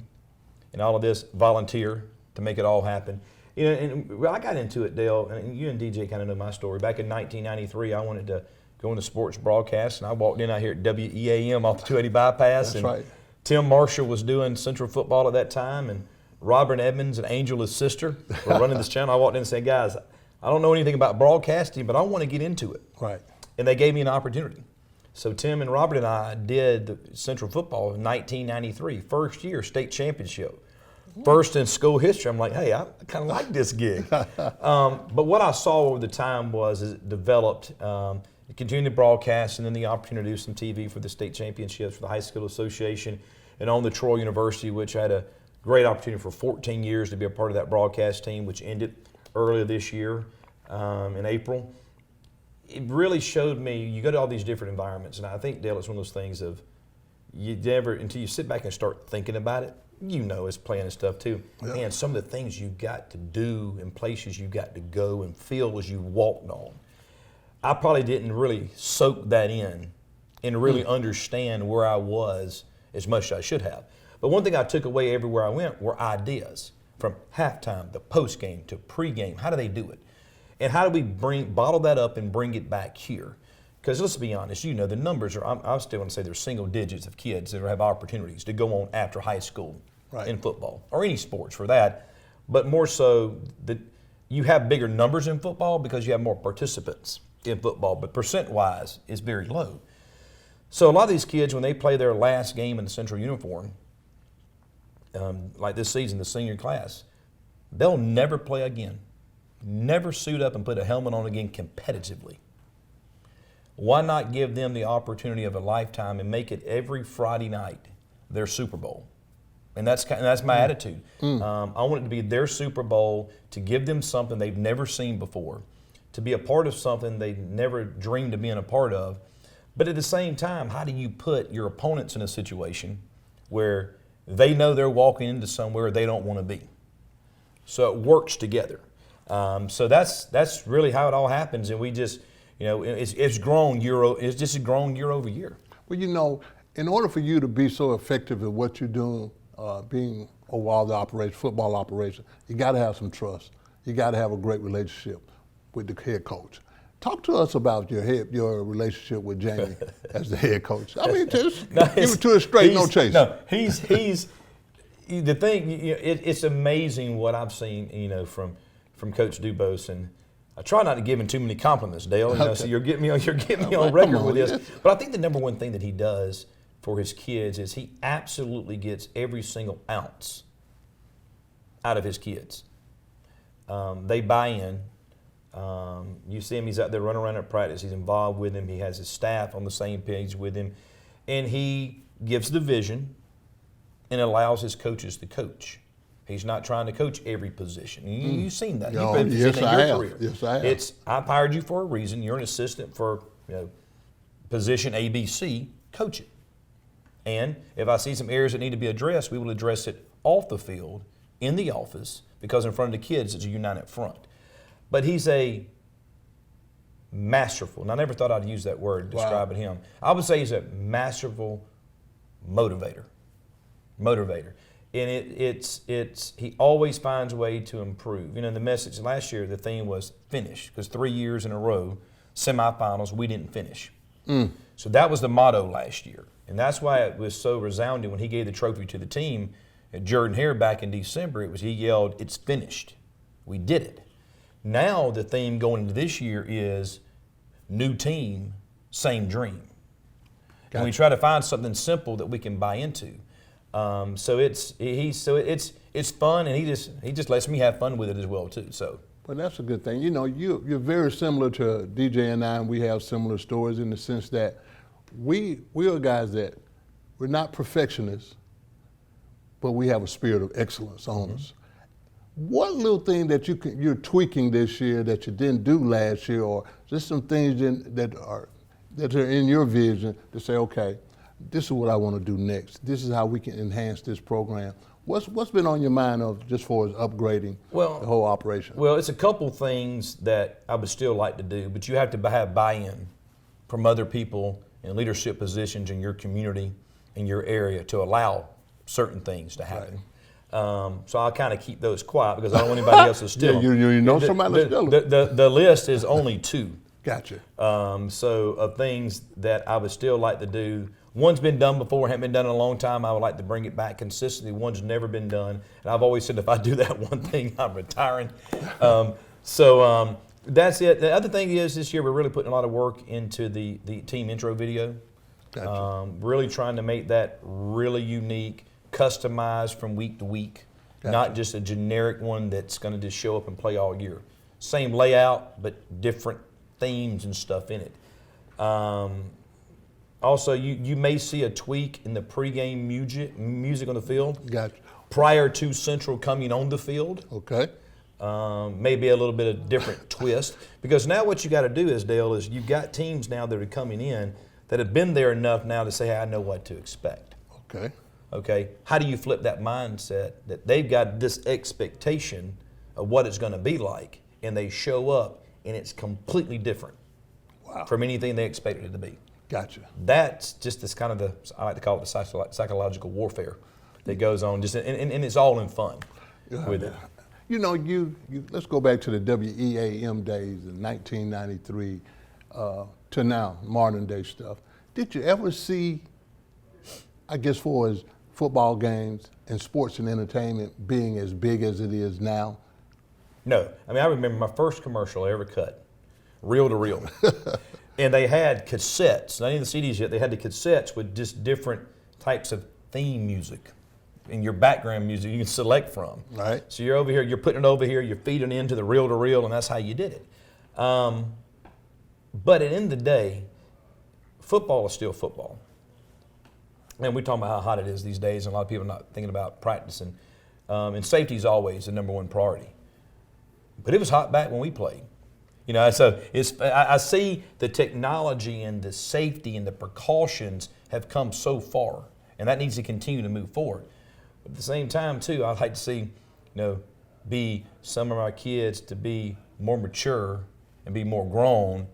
And all of this, volunteer to make it all happen. And I got into it, Dale, and you and DJ kind of know my story. Back in 1993, I wanted to go into sports broadcast, and I walked in out here at WEAM off the 280 bypass. That's right. Tim Marshall was doing Central football at that time, and Robert Edmonds and Angel, his sister, were running this channel. I walked in and said, guys, I don't know anything about broadcasting, but I want to get into it. Right. And they gave me an opportunity. So Tim and Robert and I did the Central football in 1993, first year state championship. First in school history. I'm like, hey, I kind of like this gig. But what I saw over the time was it developed, it continued to broadcast, and then the opportunity to do some TV for the state championships for the High School Association, and on the Troy University, which I had a great opportunity for 14 years to be a part of that broadcast team, which ended earlier this year in April. It really showed me, you go to all these different environments, and I think, Dale, it's one of those things of you never, until you sit back and start thinking about it, it's playing and stuff too. Yeah. Man, some of the things you got to do and places you got to go and feel as you walked on. I probably didn't really soak that in and really understand where I was as much as I should have. But one thing I took away everywhere I went were ideas, from halftime to postgame to pregame. How do they do it? And how do we bottle that up and bring it back here? Because let's be honest, the numbers are, I still want to say there's single digits of kids that have opportunities to go on after high school in football, or any sports for that. But more so, that you have bigger numbers in football because you have more participants in football, but percent-wise, it's very low. So a lot of these kids, when they play their last game in the Central uniform, like this season, the senior class, they'll never play again. Never suit up and put a helmet on again competitively. Why not give them the opportunity of a lifetime and make it every Friday night their Super Bowl? And that's my attitude. I want it to be their Super Bowl, to give them something they've never seen before, to be a part of something they never dreamed of being a part of. But at the same time, how do you put your opponents in a situation where they know they're walking into somewhere they don't want to be? So it works together. So that's really how it all happens, and we just, it's grown it's just grown year over year. Well, in order for you to be so effective at what you're doing, being over all the football operation, you got to have some trust. You got to have a great relationship. with the head coach. Talk to us about your relationship with Jamie as the head coach. I mean, just give it to us straight, no chase. No, he's the thing. It's amazing what I've seen, from Coach Dubose, and I try not to give him too many compliments, Dale. Okay. So you're getting me on record with this. But I think the number one thing that he does for his kids is he absolutely gets every single ounce out of his kids. They buy in. You see him, he's out there running around at practice. He's involved with him. He has his staff on the same page with him. And he gives the vision and allows his coaches to coach. He's not trying to coach every position. You've seen that. No, You've yes, in I your have. career. Yes, I have. I've hired you for a reason. You're an assistant for position ABC. Coach it. And if I see some areas that need to be addressed, we will address it off the field, in the office, because in front of the kids, it's a united front. But he's a masterful, and I never thought I'd use that word describing him. I would say he's a masterful motivator. And he always finds a way to improve. The message last year, the theme was finish, because 3 years in a row, semifinals, we didn't finish. So that was the motto last year. And that's why it was so resounding when he gave the trophy to the team at Jordan Hare back in December. He yelled, "It's finished. We did it." Now the theme going into this year is new team, same dream. And we try to find something simple that we can buy into. So it's fun, and he just lets me have fun with it as well too. So. Well, that's a good thing. You're very similar to DJ and I, and we have similar stories in the sense that we are guys that we're not perfectionists, but we have a spirit of excellence on us. What little thing that you're tweaking this year that you didn't do last year, or just some things that are in your vision to say, okay, this is what I want to do next. This is how we can enhance this program. What's been on your mind of just for upgrading the whole operation? Well, it's a couple things that I would still like to do, but you have to have buy-in from other people in leadership positions in your community, in your area, to allow certain things to happen. So I'll kind of keep those quiet because I don't want anybody else to steal them. You know somebody to steal them. The list is only 2. Gotcha. So of things that I would still like to do. One's been done before, hadn't been done in a long time. I would like to bring it back consistently. One's never been done. And I've always said if I do that one thing, I'm retiring. So that's it. The other thing is this year we're really putting a lot of work into the team intro video. Gotcha. Really trying to make that really unique, customized from week to week. Gotcha. Not just a generic one that's going to just show up and play all year. Same layout, but different themes and stuff in it. Also, you may see a tweak in the pregame music on the field. Gotcha. Prior to Central coming on the field. Okay. Maybe a little bit of different twist. Because now what you got to do is, Dale, is you've got teams now that are coming in that have been there enough now to say, hey, I know what to expect. Okay. Okay. How do you flip that mindset that they've got this expectation of what it's going to be like, and they show up and it's completely different from anything they expected it to be. Gotcha. That's just this kind of I like to call it the psychological warfare that goes on, just and it's all in fun with it. Let's go back to the WEAM days in 1993 to now, modern day stuff. Did you ever see, I guess, for as football games and sports and entertainment being as big as it is now? No. I mean, I remember my first commercial I ever cut, reel to reel. And they had cassettes, not even the CDs yet, they had the cassettes with just different types of theme music in your background music you can select from. Right. So you're over here, you're putting it over here, you're feeding into the reel to reel, and that's how you did it. But at the end of the day, football is still football. And we're talking about how hot it is these days, and a lot of people are not thinking about practicing. And safety is always the number one priority. But it was hot back when we played. So I see the technology and the safety and the precautions have come so far, and that needs to continue to move forward. But at the same time, too, I'd like to see, be some of our kids to be more mature and be more grown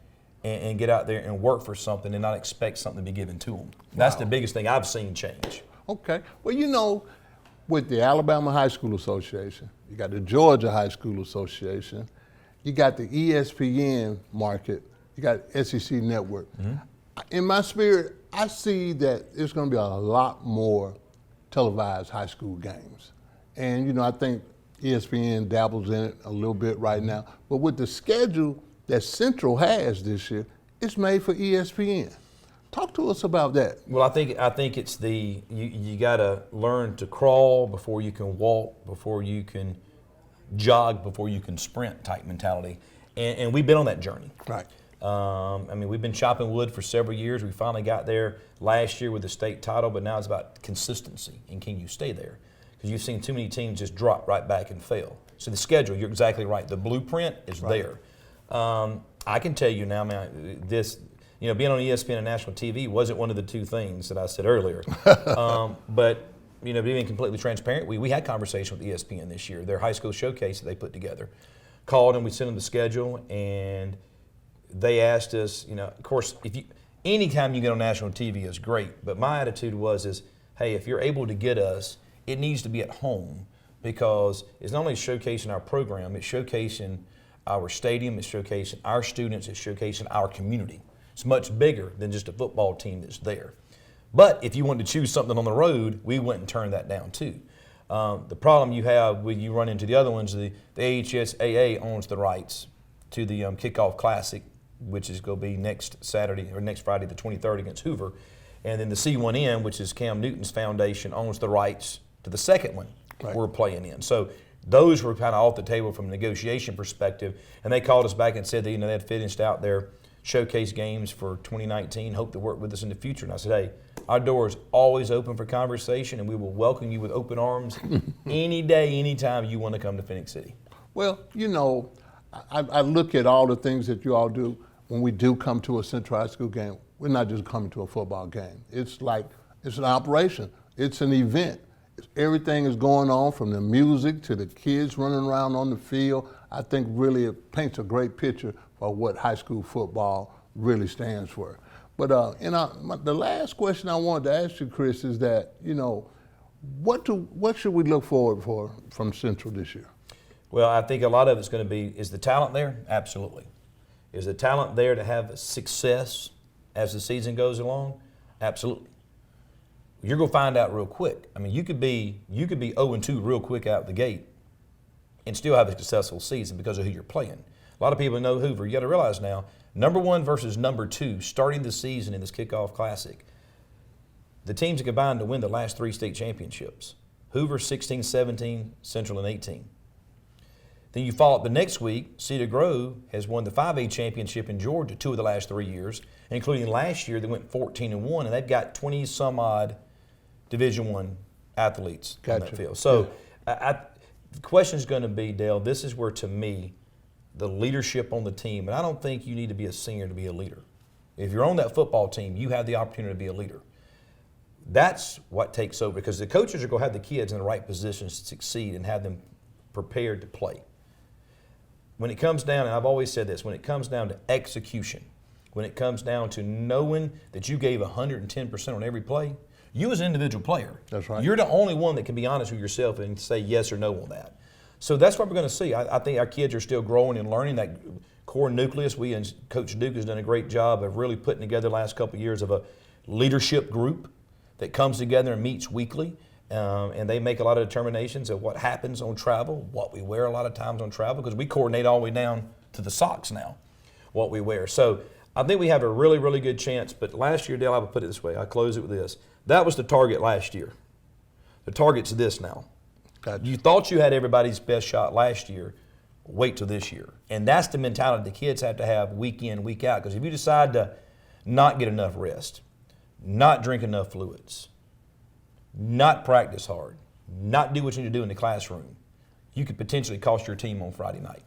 and get out there and work for something and not expect something to be given to them. That's the biggest thing I've seen change. Okay. Well, with the Alabama High School Association, you got the Georgia High School Association, you got the ESPN market, you got SEC Network. In my spirit, I see that there's going to be a lot more televised high school games. And, you know, I think ESPN dabbles in it a little bit right now. But with the schedule that Central has this year, it's made for ESPN. Talk to us about that. Well, I think it's you got to learn to crawl before you can walk, before you can jog, before you can sprint type mentality. And we've been on that journey. Right. I mean, we've been chopping wood for several years. We finally got there last year with the state title, but now it's about consistency and can you stay there? Because you've seen too many teams just drop right back and fail. So the schedule, you're exactly right. The blueprint is there. I can tell you now, man, this, you know, being on ESPN and national TV wasn't one of the two things that I said earlier. But, you know, being completely transparent, we had conversation with ESPN this year. Their high school showcase that they put together. Called and we sent them the schedule, and they asked us, you know, of course, anytime you get on national TV is great, but my attitude is, hey, if you're able to get us, it needs to be at home, because it's not only showcasing our program, it's showcasing our stadium, it's showcasing our students, it's showcasing our community. It's much bigger than just a football team that's there. But if you wanted to choose something on the road, we wouldn't turn that down too. The problem you have when you run into the other ones, the AHSAA owns the rights to the Kickoff Classic, which is going to be next Saturday or next Friday the 23rd against Hoover. And then the C1N, which is Cam Newton's foundation, owns the rights to the second one we're playing in. So those were kind of off the table from a negotiation perspective. And they called us back and said that, you know, they had finished out their showcase games for 2019, hope to work with us in the future. And I said, hey, our door is always open for conversation, and we will welcome you with open arms any day, anytime you want to come to Phoenix City. Well, you know, I look at all the things that you all do when we do come to a Central High School game. We're not just coming to a football game. It's like, it's an operation. It's an event. Everything is going on, from the music to the kids running around on the field. I think really it paints a great picture for what high school football really stands for. But the last question I wanted to ask you, Chris, is that, you know, what should we look forward for from Central this year? Well, I think a lot of it's going to be, is the talent there? Absolutely. Is the talent there to have success as the season goes along? Absolutely. You're going to find out real quick. I mean, you could be 0-2 real quick out the gate and still have a successful season because of who you're playing. A lot of people know Hoover. You got to realize now, number 1 versus number 2, starting the season in this Kickoff Classic, the teams are combined to win the last 3 state championships. Hoover 16, 17, Central and 18. Then you follow up the next week, Cedar Grove has won the 5A championship in Georgia 2 of the last 3 years, including last year they went 14-1, and they've got 20 some odd Division I athletes on that field. So the question is going to be, Dale, this is where, to me, the leadership on the team, and I don't think you need to be a senior to be a leader. If you're on that football team, you have the opportunity to be a leader. That's what takes over, because the coaches are going to have the kids in the right positions to succeed and have them prepared to play. When it comes down, and I've always said this, when it comes down to execution, when it comes down to knowing that you gave 110% on every play, you as an individual player, that's right, you're the only one that can be honest with yourself and say yes or no on that. So that's what we're going to see. I think our kids are still growing and learning. That core nucleus, we and Coach Duke has done a great job of really putting together the last couple of years of a leadership group that comes together and meets weekly. And they make a lot of determinations of what happens on travel, what we wear a lot of times on travel, because we coordinate all the way down to the socks now, what we wear. So I think we have a really, really good chance. But last year, Dale, I would put it this way. I close it with this. That was the target last year. The target's this now. Gotcha. You thought you had everybody's best shot last year. Wait till this year. And that's the mentality the kids have to have week in, week out. Because if you decide to not get enough rest, not drink enough fluids, not practice hard, not do what you need to do in the classroom, you could potentially cost your team on Friday night.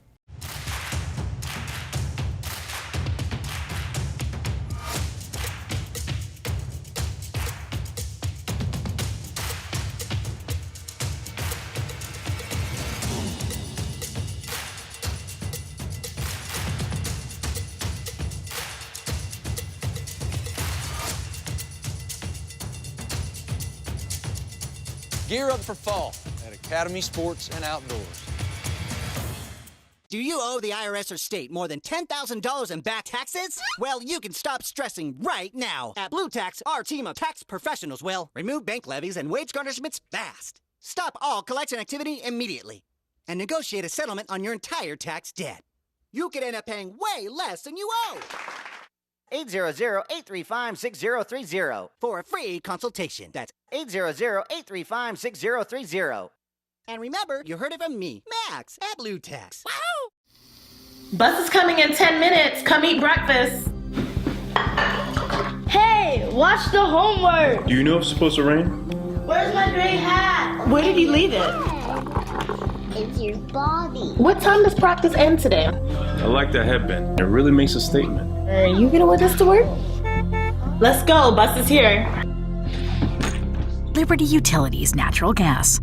Gear up for fall at Academy Sports and Outdoors. Do you owe the IRS or state more than $10,000 in back taxes? Well, you can stop stressing right now. At Blue Tax, our team of tax professionals will remove bank levies and wage garnishments fast. Stop all collection activity immediately and negotiate a settlement on your entire tax debt. You could end up paying way less than you owe. 800-835-6030 for a free consultation. That's 800-835-6030. And remember, you heard it from me, Max, at Blue Tax. Wow! Bus is coming in 10 minutes. Come eat breakfast. Hey, watch the homework. Do you know if it's supposed to rain? Where's my gray hat? Where did you leave it? It's your body. What time does practice end today? I like that headband. It really makes a statement. Are you gonna wear this to work? Let's go, bus is here. Liberty Utilities natural gas.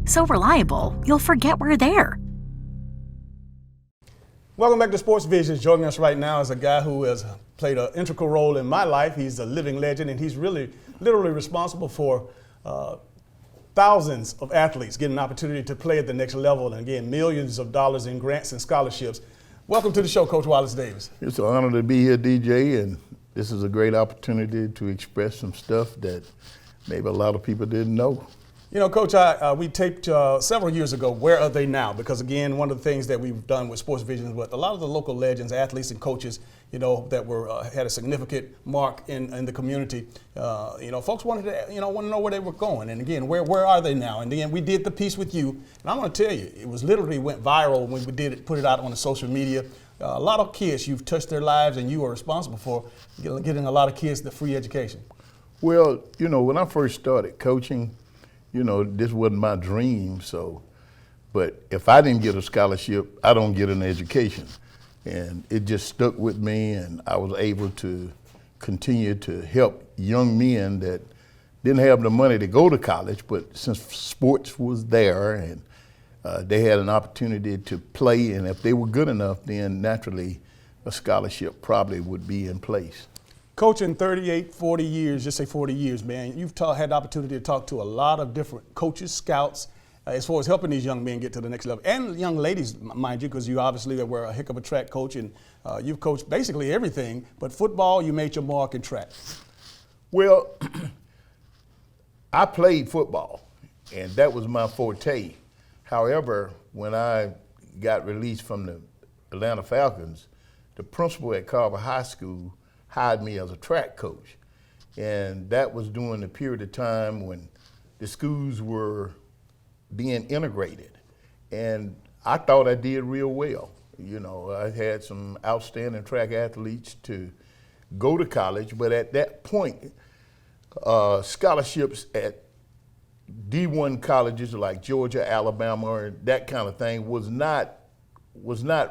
So reliable, you'll forget we're there. Welcome back to Sports Visions. Joining us right now is a guy who has played an integral role in my life. He's a living legend, and he's really, literally responsible for thousands of athletes getting an opportunity to play at the next level, and again, millions of dollars in grants and scholarships. Welcome to the show, Coach Wallace Davis. It's an honor to be here, DJ, and this is a great opportunity to express some stuff that maybe a lot of people didn't know. You know, Coach, we taped several years ago, Where Are They Now? Because, again, one of the things that we've done with Sports Vision was a lot of the local legends, athletes and coaches, you know, that were had a significant mark in the community. You know, folks wanted to, want to know where they were going. And, again, where are they now? And then we did the piece with you. And I'm going to tell you, it was literally went viral when we did it, put it out on the social media. A lot of kids, you've touched their lives, and you are responsible for getting a lot of kids the free education. Well, you know, when I first started coaching, you know, this wasn't my dream, but if I didn't get a scholarship, I don't get an education. And it just stuck with me, and I was able to continue to help young men that didn't have the money to go to college, but since sports was there and they had an opportunity to play, and if they were good enough, then naturally a scholarship probably would be in place. Coaching 38, 40 years, just say 40 years, man, you've had the opportunity to talk to a lot of different coaches, scouts, as far as helping these young men get to the next level. And young ladies, mind you, because you obviously were a heck of a track coach, and you've coached basically everything, but football, you made your mark in track. Well, I played football, and that was my forte. However, when I got released from the Atlanta Falcons, the principal at Carver High School hired me as a track coach. And that was during the period of time when the schools were being integrated. And I thought I did real well. You know, I had some outstanding track athletes to go to college, but at that point, scholarships at D1 colleges like Georgia, Alabama, or that kind of thing was not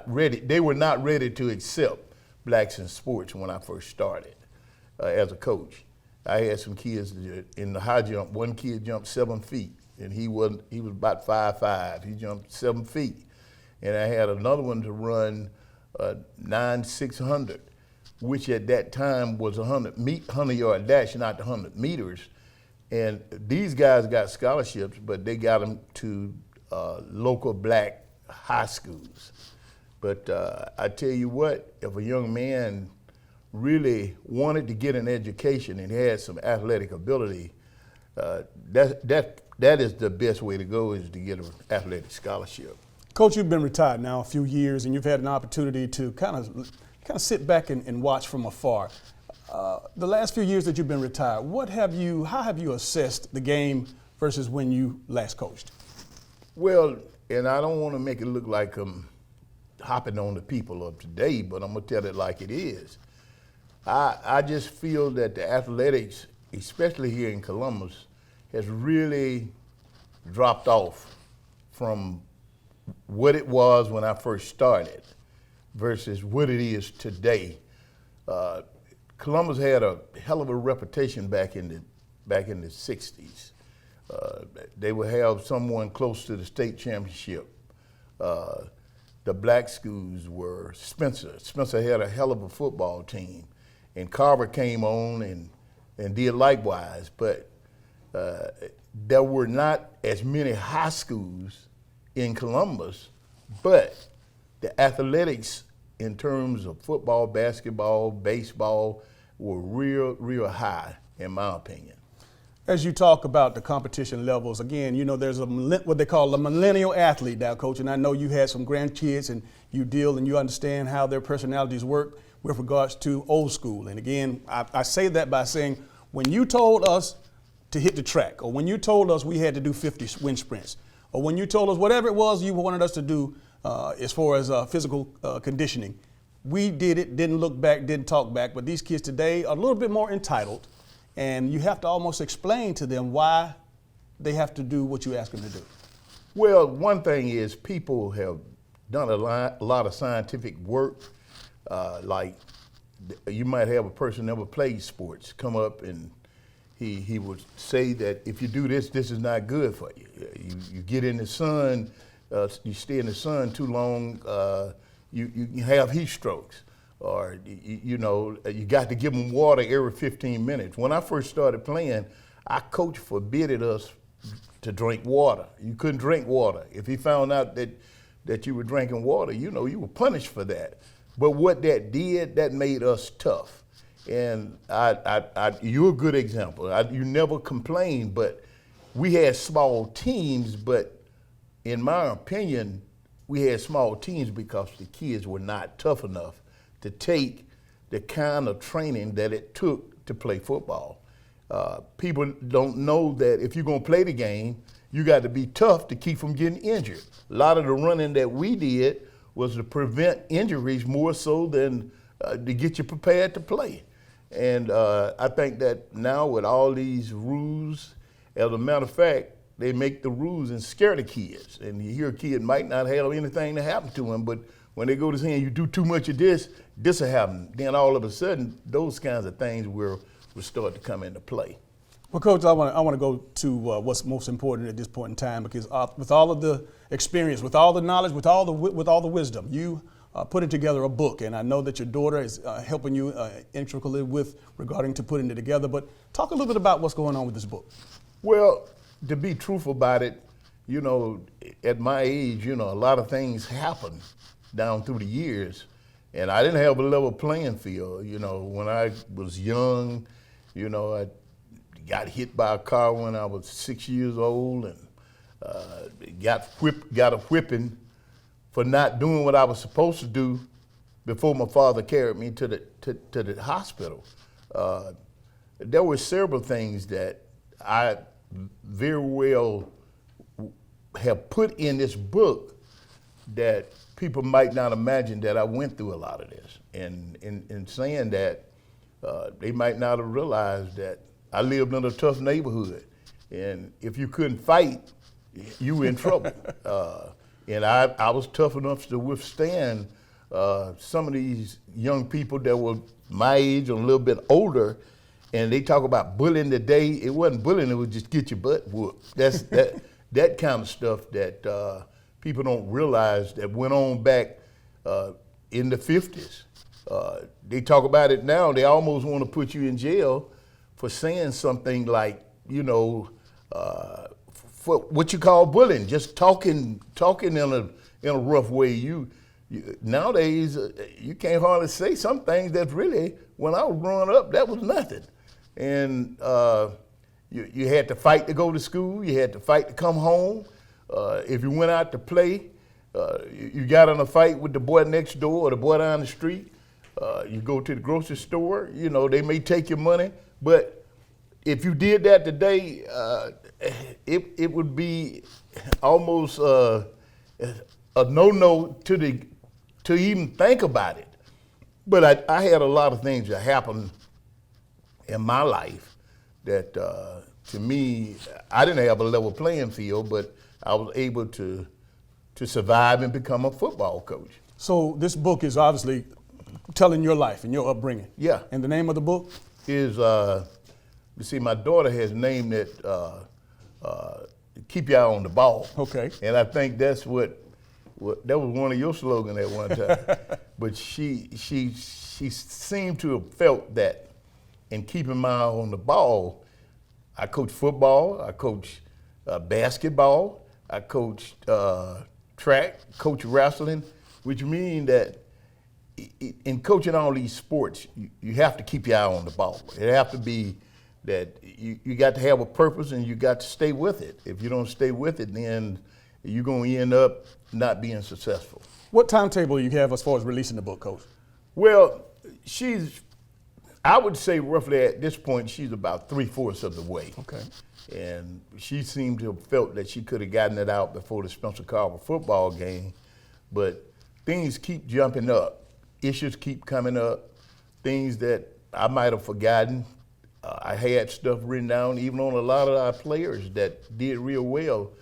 ready. They were not ready to accept blacks in sports when I first started as a coach. I had some kids in the high jump. One kid jumped 7 feet, and he was about 5'5". He jumped 7 feet. And I had another one to run 9,600, which at that time was a 100-yard dash, not the 100 meters. And these guys got scholarships, but they got them to local black high schools. But I tell you what, if a young man really wanted to get an education and had some athletic ability, that is the best way to go, is to get an athletic scholarship. Coach, you've been retired now a few years, and you've had an opportunity to kind of sit back and watch from afar. The last few years that you've been retired, how have you assessed the game versus when you last coached? Well, and I don't want to make it look like I'm hopping on the people of today, but I'm gonna tell it like it is. I just feel that the athletics, especially here in Columbus, has really dropped off from what it was when I first started versus what it is today. Columbus had a hell of a reputation back in the 60s. They would have someone close to the state championship. The black schools were Spencer. Spencer had a hell of a football team, and Carver came on and did likewise. But there were not as many high schools in Columbus, but the athletics in terms of football, basketball, baseball were real high, in my opinion. As you talk about the competition levels, again, you know, there's what they call a millennial athlete now, Coach, and I know you had some grandkids and you deal and you understand how their personalities work with regards to old school. And again, I say that by saying, when you told us to hit the track, or when you told us we had to do 50 wind sprints, or when you told us whatever it was you wanted us to do as far as physical conditioning, we did it, didn't look back, didn't talk back. But these kids today are a little bit more entitled, and you have to almost explain to them why they have to do what you ask them to do. Well, one thing is people have done a lot of scientific work. Like you might have a person never played sports come up and he would say that if you do this, this is not good for you. You get in the sun, you stay in the sun too long, you have heat strokes. Or, you got to give them water every 15 minutes. When I first started playing, our coach forbidded us to drink water. You couldn't drink water. If he found out that you were drinking water, you were punished for that. But what that did, that made us tough. And you're a good example. You never complained, but we had small teams, but in my opinion, we had small teams because the kids were not tough enough to take the kind of training that it took to play football. People don't know that if you're going to play the game, you got to be tough to keep from getting injured. A lot of the running that we did was to prevent injuries more so than to get you prepared to play. And I think that now with all these rules, as a matter of fact, they make the rules and scare the kids. And you hear a kid might not have anything to happen to him, but when they go to saying you do too much of this will happen. Then all of a sudden, those kinds of things will start to come into play. Well, Coach, I want to go to what's most important at this point in time, because with all of the experience, with all the knowledge, with all the wisdom, you putting together a book, and I know that your daughter is helping you intricately with regarding to putting it together. But talk a little bit about what's going on with this book. Well, to be truthful about it, at my age, a lot of things happen down through the years, and I didn't have a level playing field. When I was young, I got hit by a car when I was 6 years old, and got a whipping for not doing what I was supposed to do before my father carried me to the hospital. There were several things that I very well have put in this book that people might not imagine that I went through a lot of this. And in saying that, they might not have realized that I lived in a tough neighborhood. And if you couldn't fight, you were in trouble. And I was tough enough to withstand some of these young people that were my age or a little bit older, and they talk about bullying today. It wasn't bullying, it was just get your butt whooped. That's that kind of stuff that people don't realize that went on back in the 50s. They talk about it now, they almost want to put you in jail for saying something like, for what you call bullying, just talking in a rough way. Nowadays, you can't hardly say some things that really, when I was growing up, that was nothing. And you had to fight to go to school, you had to fight to come home. If you went out to play, you got in a fight with the boy next door or the boy down the street. You go to the grocery store, they may take your money, but if you did that today, it would be almost a no-no to even think about it. But I had a lot of things that happened in my life that, to me, I didn't have a level playing field, but I was able to survive and become a football coach. So this book is obviously telling your life and your upbringing. Yeah. And the name of the book? Is, you see, my daughter has named it Keep Your Eye on the Ball. Okay. And I think that's that was one of your slogans at one time. But she seemed to have felt that in keeping my eye on the ball. I coach football, I coach basketball, I coach track, coach wrestling, which means that in coaching all these sports, you have to keep your eye on the ball. It have to be that you got to have a purpose and you got to stay with it. If you don't stay with it, then you're going to end up not being successful. What timetable do you have as far as releasing the book, Coach? Well, I would say roughly at this point, she's about 3/4 of the way. Okay. And she seemed to have felt that she could have gotten it out before the Spencer Carver football game, but things keep jumping up. Issues keep coming up, things that I might have forgotten. I had stuff written down even on a lot of our players that did real well.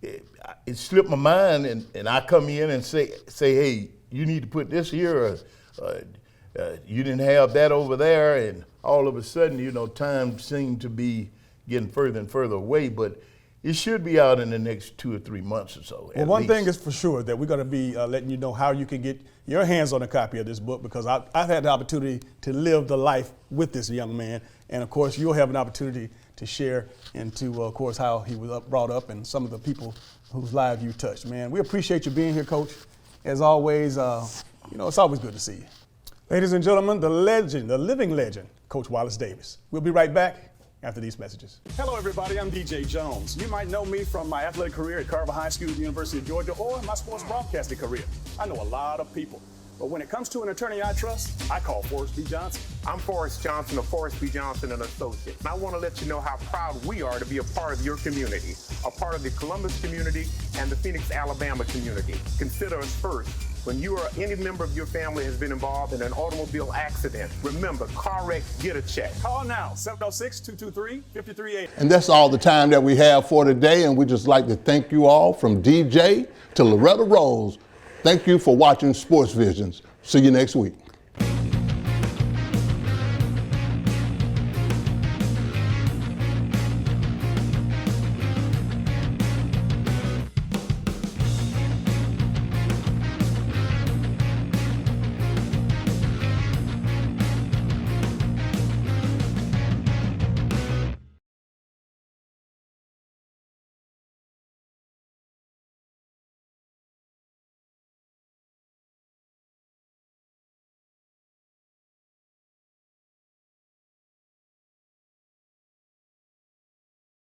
It slipped my mind, and I come in and say, hey, you need to put this here, or you didn't have that over there, and all of a sudden, time seemed to be getting further and further away, but it should be out in the next 2 or 3 months or so. Well, one thing is for sure that we're going to be letting you know how you can get your hands on a copy of this book, because I've had the opportunity to live the life with this young man, and of course you'll have an opportunity to share into, of course, how he was brought up and some of the people whose lives you touched. Man, we appreciate you being here, Coach. As always, it's always good to see you. Ladies and gentlemen, the legend, the living legend, Coach Wallace Davis. We'll be right back after these messages. Hello, everybody. I'm DJ Jones. You might know me from my athletic career at Carver High School, University of Georgia, or my sports broadcasting career. I know a lot of people, but when it comes to an attorney I trust, I call Forrest B. Johnson. I'm Forrest Johnson of Forrest B. Johnson & Associates. And I want to let you know how proud we are to be a part of your community, a part of the Columbus community and the Phoenix, Alabama community. Consider us first. When you or any member of your family has been involved in an automobile accident, remember, car wreck, get a check. Call now, 706-223-5380. And that's all the time that we have for today, and we'd just like to thank you all from DJ to Loretta Rose. Thank you for watching Sports Visions. See you next week.